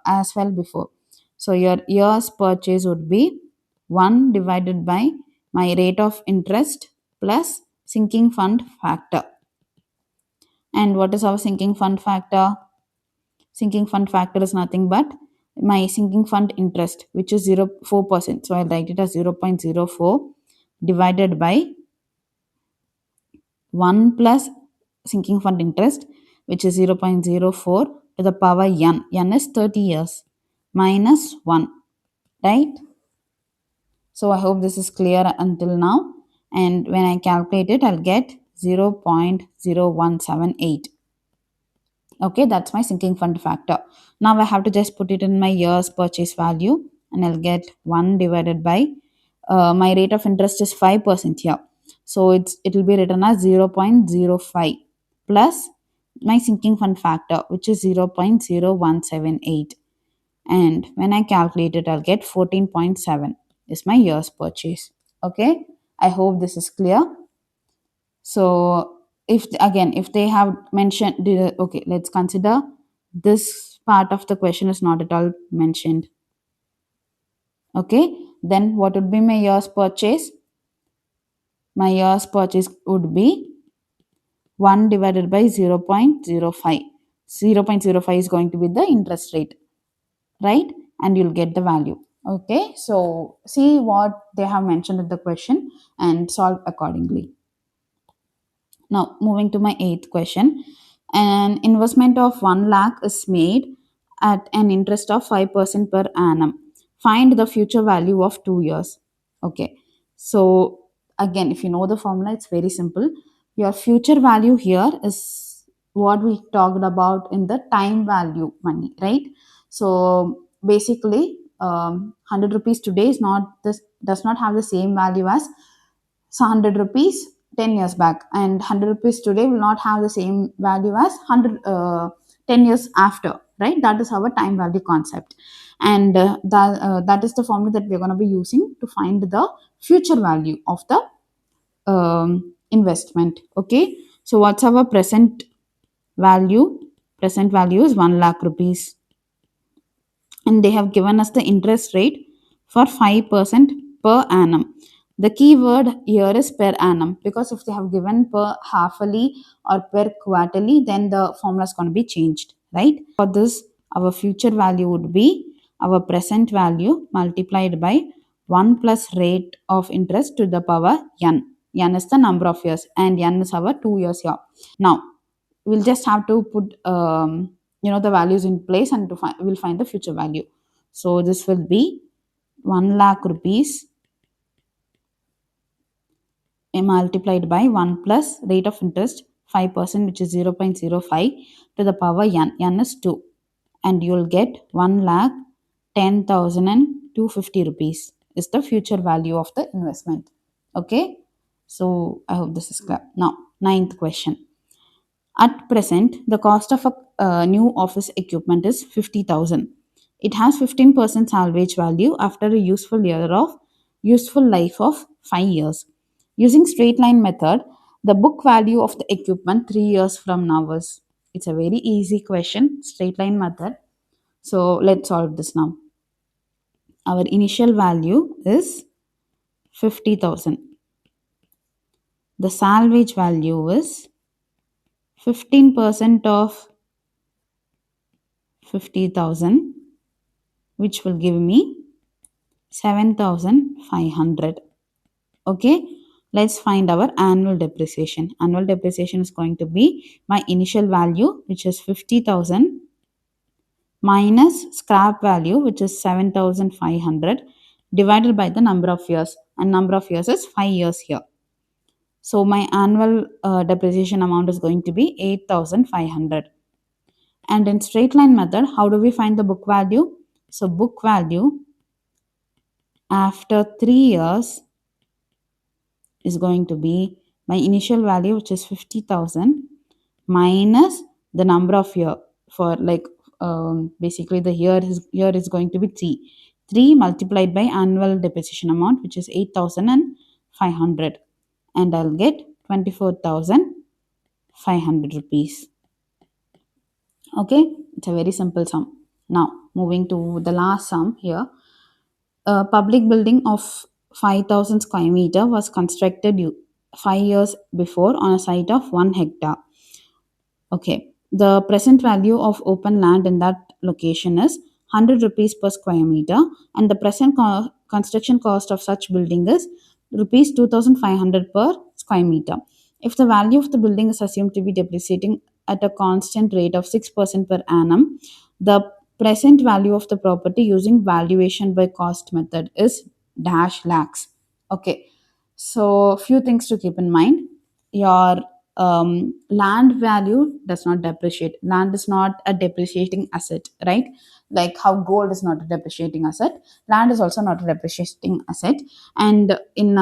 as well before. So your year's purchase would be 1 divided by my rate of interest plus sinking fund factor. And what is our sinking fund factor? Sinking fund factor is nothing but my sinking fund interest, which is 0.4%. So I'll write it as 0.04 divided by 1 plus sinking fund interest, which is 0.04 to the power n. N is 30 years minus 1, right? So I hope this is clear until now. And when I calculate it, I'll get 0.0178. Okay, that's my sinking fund factor. Now I have to just put it in my year's purchase value, and I'll get 1 divided by my rate of interest is 5% here. So it will be written as 0.05 plus my sinking fund factor, which is 0.0178. And when I calculate it, I'll get 14.7 is my year's purchase. Okay, I hope this is clear. So if they have mentioned, okay, let's consider this part of the question is not at all mentioned. Okay, then what would be my year's purchase? My year's purchase would be 1 divided by 0.05. 0.05 is going to be the interest rate, right? And you'll get the value. Okay, so see what they have mentioned in the question and solve accordingly. Now, moving to my eighth question. An investment of 1 lakh is made at an interest of 5% per annum. Find the future value of 2 years. Okay. So, again, if you know the formula, it's very simple. Your future value here is what we talked about in the time value money, right? So, basically, 100 rupees today is not this does not have the same value as 100 rupees 10 years back, and 100 rupees today will not have the same value as 100 10 years after, right? That is our time value concept, and that is the formula that we're going to be using to find the future value of the investment. Okay, so what's our value present value is 1 lakh rupees, and they have given us the interest rate for 5% per annum. The key word here is per annum, because if they have given per halfly or per quarterly, then the formula is going to be changed, right? For this, our future value would be our present value multiplied by 1 plus rate of interest to the power n. N is the number of years, and n is our 2 years here. Now we'll just have to put the values in place, and we'll find the future value. So this will be 1 lakh rupees multiplied by 1 plus rate of interest 5%, which is 0.05, to the power n. N is 2, and you'll get 1 lakh 10,250 rupees is the future value of the investment. Okay, so I hope this is clear. Now, ninth question. At present, the cost of a new office equipment is 50,000. It has 15% salvage value after a useful life of 5 years. Using straight line method, the book value of the equipment 3 years from now is. It's a very easy question, straight line method. So let's solve this now. Our initial value is 50,000. The salvage value is 15% of 50,000, which will give me 7,500. Okay, let's find our annual depreciation. Annual depreciation is going to be my initial value, which is 50,000, minus scrap value, which is 7,500, divided by the number of years, and number of years is 5 years here. So my annual depreciation amount is going to be 8,500. And in straight line method, how do we find the book value? So book value after 3 years is going to be my initial value, which is 50,000, minus the number of year, for like basically the year is going to be 3. 3 multiplied by annual depreciation amount, which is 8,500, and I'll get 24,500 rupees. Okay, it's a very simple sum. Now moving to the last sum here. A public building of 5,000 square meter was constructed 5 years before on a site of 1 hectare. Okay, the present value of open land in that location is 100 rupees per square meter, and the present construction cost of such building is rupees 2,500 per square meter. If the value of the building is assumed to be depreciating at a constant rate of 6% per annum, the present value of the property using valuation by cost method is dash lakhs. Okay, so few things to keep in mind. Your land value does not depreciate. Land is not a depreciating asset, right? Like how gold is not a depreciating asset, land is also not a depreciating asset. And in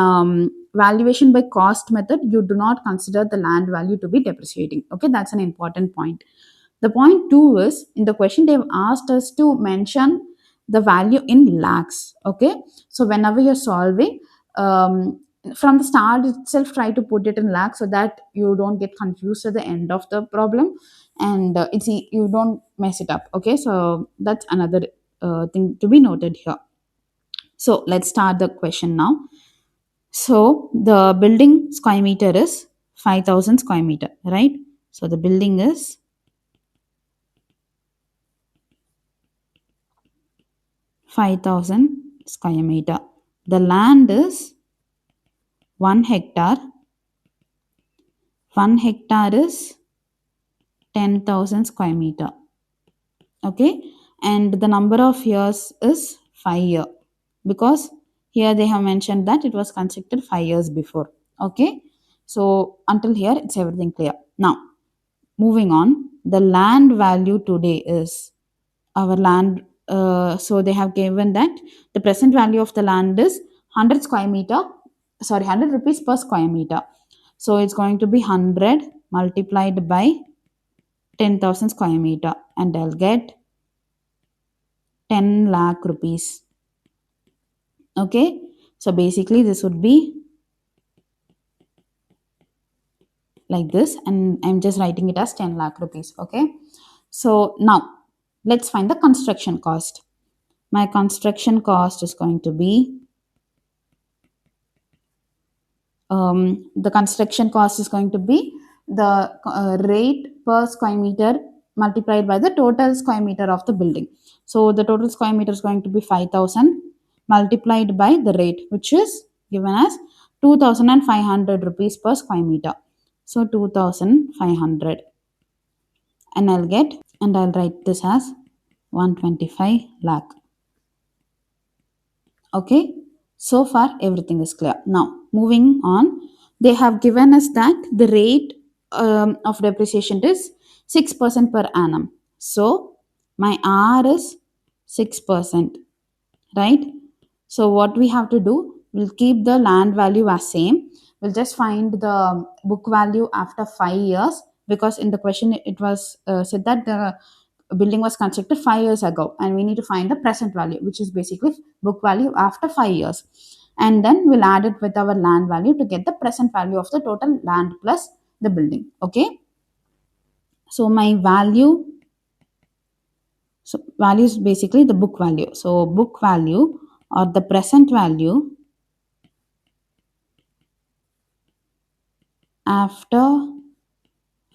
valuation by cost method, you do not consider the land value to be depreciating. Okay, that's an important point. The point two is, in the question they've asked us to mention the value in lakhs. Okay, so whenever you're solving, from the start itself try to put it in lakhs, so that you don't get confused at the end of the problem, and you don't mess it up. Okay, so that's another thing to be noted here. So let's start the question now. So the building square meter is 5,000 square meter, right? So the building is 5,000 square meter. The land is 1 hectare. 1 hectare is 10,000 square meter. Okay, and the number of years is 5 year, because here they have mentioned that it was constructed 5 years before. Okay, so until here it's everything clear. Now moving on, the land value today is our land. So they have given that the present value of the land is 100 square meter, sorry, 100 rupees per square meter. So it's going to be 100 multiplied by 10,000 square meter, and I'll get 10 lakh rupees. Okay, so basically this would be like this, and I'm just writing it as 10 lakh rupees. Okay, so now let's find the construction cost. My construction cost is going to be the construction cost is going to be the rate per square meter multiplied by the total square meter of the building. So the total square meter is going to be 5,000 multiplied by the rate, which is given as 2,500 rupees per square meter. So 2,500, and I'll write this as 125 lakh. Okay, so far everything is clear. Now moving on, they have given us that the rate of depreciation is 6% per annum. So my R is 6%, right? So what we have to do, we'll keep the land value as same. We'll just find the book value after 5 years, because in the question it was said that the building was constructed 5 years ago, and we need to find the present value, which is basically book value after 5 years. And then we'll add it with our land value to get the present value of the total land plus the building. Okay, so my value, so value is basically the book value. So book value or the present value after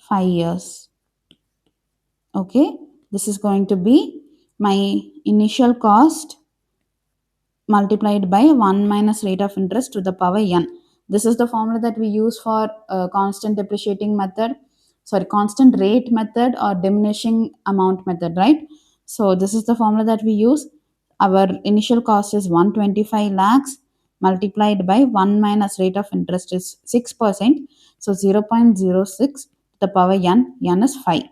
5 years. Okay, this is going to be my initial cost multiplied by 1 minus rate of interest to the power n. This is the formula that we use for constant depreciating method, sorry, constant rate method or diminishing amount method, right? So this is the formula that we use. Our initial cost is 125 lakhs multiplied by 1 minus rate of interest is 6%. So 0.06 to the power n is 5.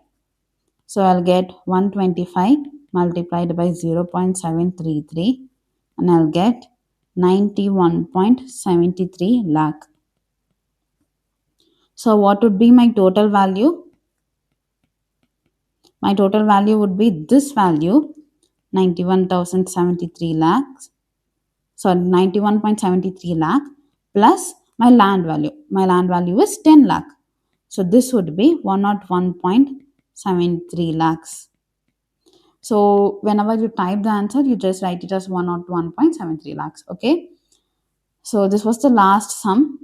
So I'll get 125 multiplied by 0.733, and I'll get 91.73 lakh. So what would be my total value? My total value would be this value, 91,073 lakhs. So 91.73 lakh plus my land value. My land value is 10 lakh. So this would be 101.73 lakhs. So whenever you type the answer, you just write it as 101.73 lakhs. Okay. So this was the last sum.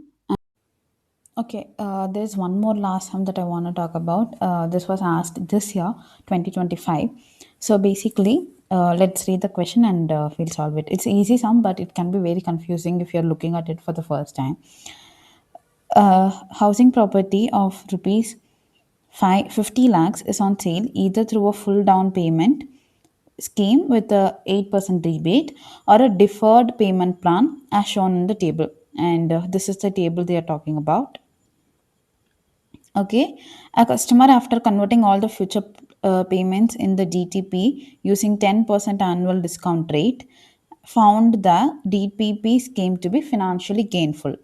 Okay, there's one more last sum that I want to talk about. This was asked this year, 2025. So basically, let's read the question and we'll solve it. It's easy sum, but it can be very confusing if you're looking at it for the first time. Housing property of rupees 50 lakhs is on sale either through a full down payment scheme with a 8% rebate or a deferred payment plan as shown in the table. And this is the table they are talking about. Okay, a customer, after converting all the future payments in the DTP using 10% annual discount rate, found the DPP scheme to be financially gainful.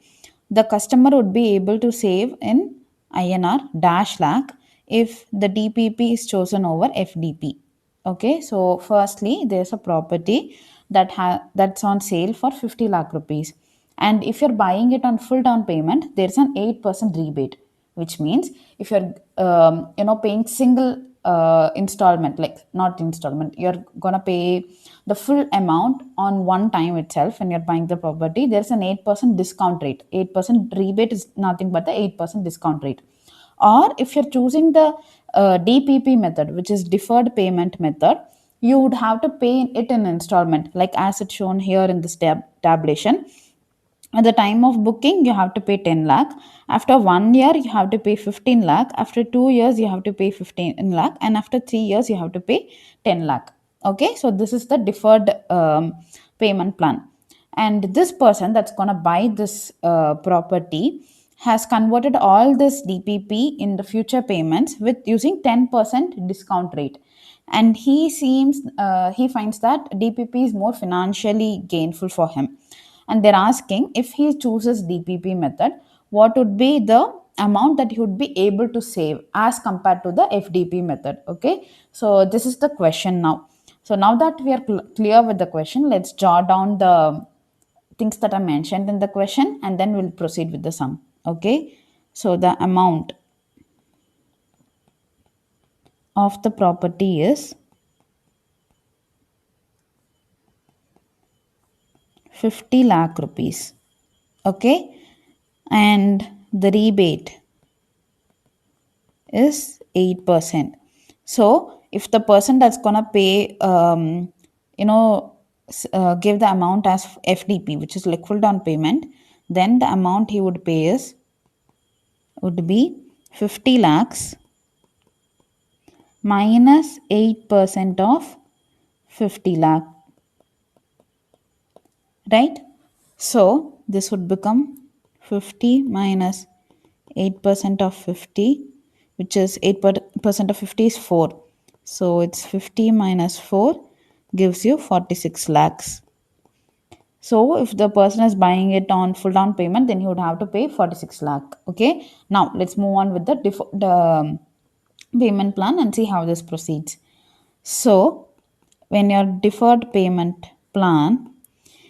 The customer would be able to save in INR dash lakh if the DPP is chosen over FDP. Okay, so firstly, there's a property that's on sale for 50 lakh rupees, and if you're buying it on full down payment, there's an 8% rebate, which means if you're paying single installment, like not installment, you're gonna pay the full amount on one time itself when you're buying the property, there's an 8% discount rate. 8% rebate is nothing but the 8% discount rate. Or if you're choosing the DPP method, which is deferred payment method, you would have to pay it in installment, like as it's shown here in this tabulation. At the time of booking you have to pay 10 lakh, after 1 year you have to pay 15 lakh, after 2 years you have to pay 15 lakh, and after 3 years you have to pay 10 lakh. Okay, so this is the deferred payment plan. And this person that's going to buy this property has converted all this DPP in the future payments with using 10% discount rate. And he finds that DPP is more financially gainful for him, and they're asking if he chooses DPP method, what would be the amount that he would be able to save as compared to the FDP method. Okay, so this is the question now. So now that we are clear with the question, let's jot down the things that are mentioned in the question and then we'll proceed with the sum. Okay, so the amount of the property is 50 lakh rupees. Okay, and the rebate is 8%. So if the person that's gonna pay, you know, give the amount as FDP, which is like full down payment, then the amount he would pay is would be 50 lakhs minus 8% of 50 lakh, right? So this would become 50 minus 8% of 50, which is 8% of 50 is 4. So it's 50 minus 4 gives you 46 lakhs. So if the person is buying it on full down payment, then he would have to pay 46 lakh. Okay. Now let's move on with the payment plan and see how this proceeds. So when your deferred payment plan,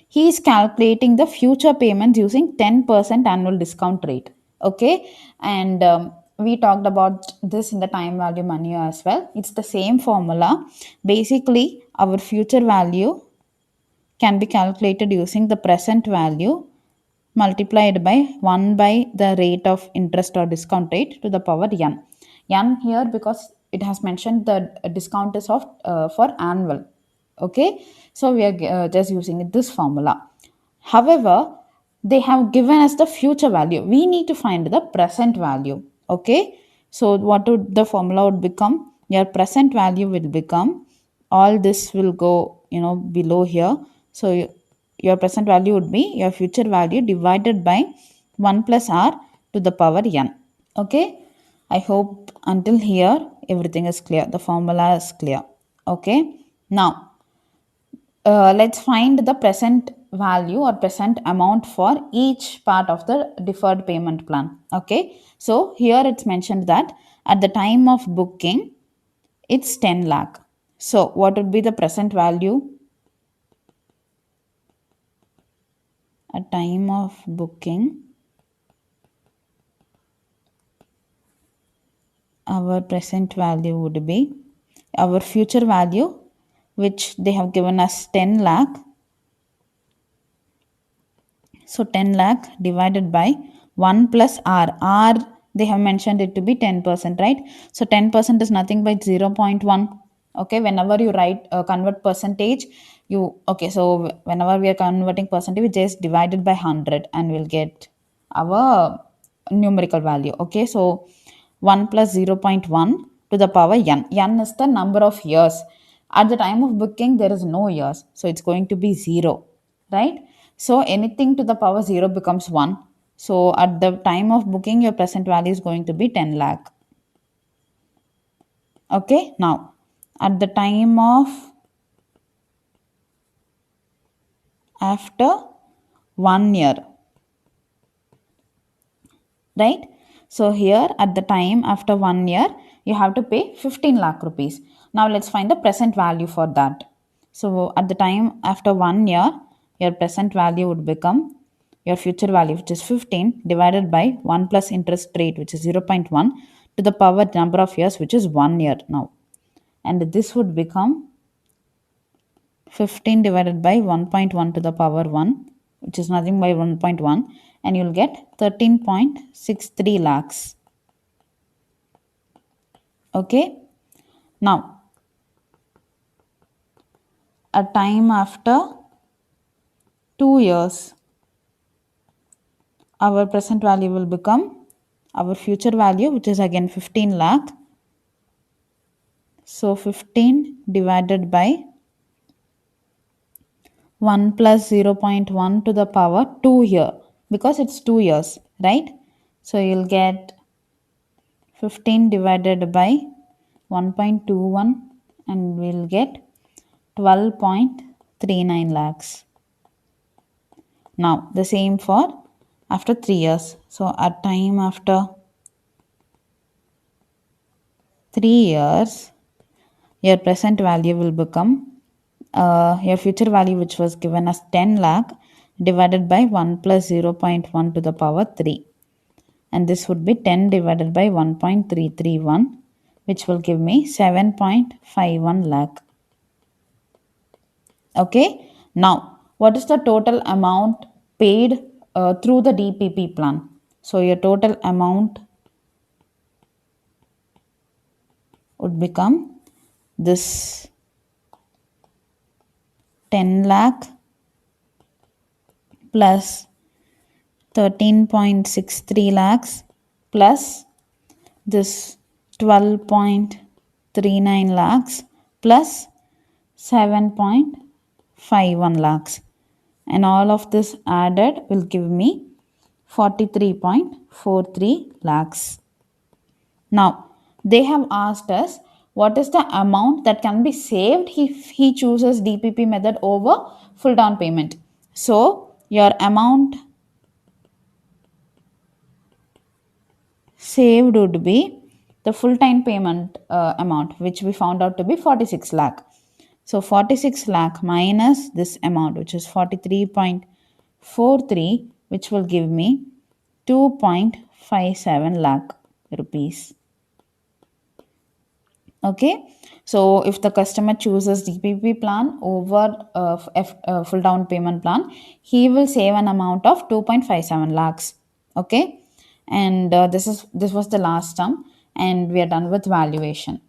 he is calculating the future payments using 10% annual discount rate. Okay, and we talked about this in the time value money as well. It's the same formula. Basically our future value can be calculated using the present value multiplied by 1 by the rate of interest or discount rate to the power n. N here because it has mentioned the discount is of for annual. Okay, so we are just using this formula. However, they have given us the future value. We need to find the present value. Okay, so what would the formula would become? Your present value will become, all this will go, below here. So your present value would be your future value divided by 1 plus r to the power n. Okay, I hope until here everything is clear, the formula is clear. Okay, now let's find the present value or present amount for each part of the deferred payment plan. Okay, so here it's mentioned that at the time of booking it's 10 lakh. So what would be the present value at time of booking? Our present value would be our future value, which they have given us 10 lakh. So 10 lakh divided by 1 plus r. R they have mentioned it to be 10%, right? So 10% is nothing but 0.1. Okay, whenever you write convert percentage, okay, so whenever we are converting percentage, we just divided by 100 and we'll get our numerical value. Okay, so 1 plus 0.1 to the power n. N is the number of years. At the time of booking, there is no years, so it's going to be 0, right? So anything to the power 0 becomes 1. So at the time of booking, your present value is going to be 10 lakh. Okay, now at the time of after 1 year, right? So here at the time after 1 year, you have to pay 15 lakh rupees. Now let's find the present value for that. So at the time after 1 year, your present value would become your future value, which is 15 divided by 1 plus interest rate, which is 0.1 to the power number of years, which is 1 year now. and this would become 15 divided by 1.1 to the power 1, which is nothing by 1.1, and you'll get 13.63 lakhs. Okay, now a time after 2 years, our present value will become our future value, which is again 15 lakh. So 15 divided by 1 plus 0.1 to the power 2 here, because it's 2 years, right? So you'll get 15 divided by 1.21, and we'll get 12.39 lakhs. Now the same for after 3 years. So at time after 3 years, your present value will become your future value, which was given as 10 lakh, divided by 1 plus 0.1 to the power 3, and this would be 10 divided by 1.331, which will give me 7.51 lakh. Okay, now what is the total amount paid through the DPP plan? So your total amount would become this 10 lakh plus 13.63 lakhs plus this 12.39 lakhs plus 7.51 lakhs, and all of this added will give me 43.43 lakhs. Now they have asked us what is the amount that can be saved if he chooses DPP method over full down payment. So your amount saved would be the full time payment amount, which we found out to be 46 lakh. So 46 lakh minus this amount, which is 43.43, which will give me 2.57 lakh rupees. Okay, so if the customer chooses DPP plan over full down payment plan, he will save an amount of 2.57 lakhs. Okay, and this was the last term, and we are done with valuation.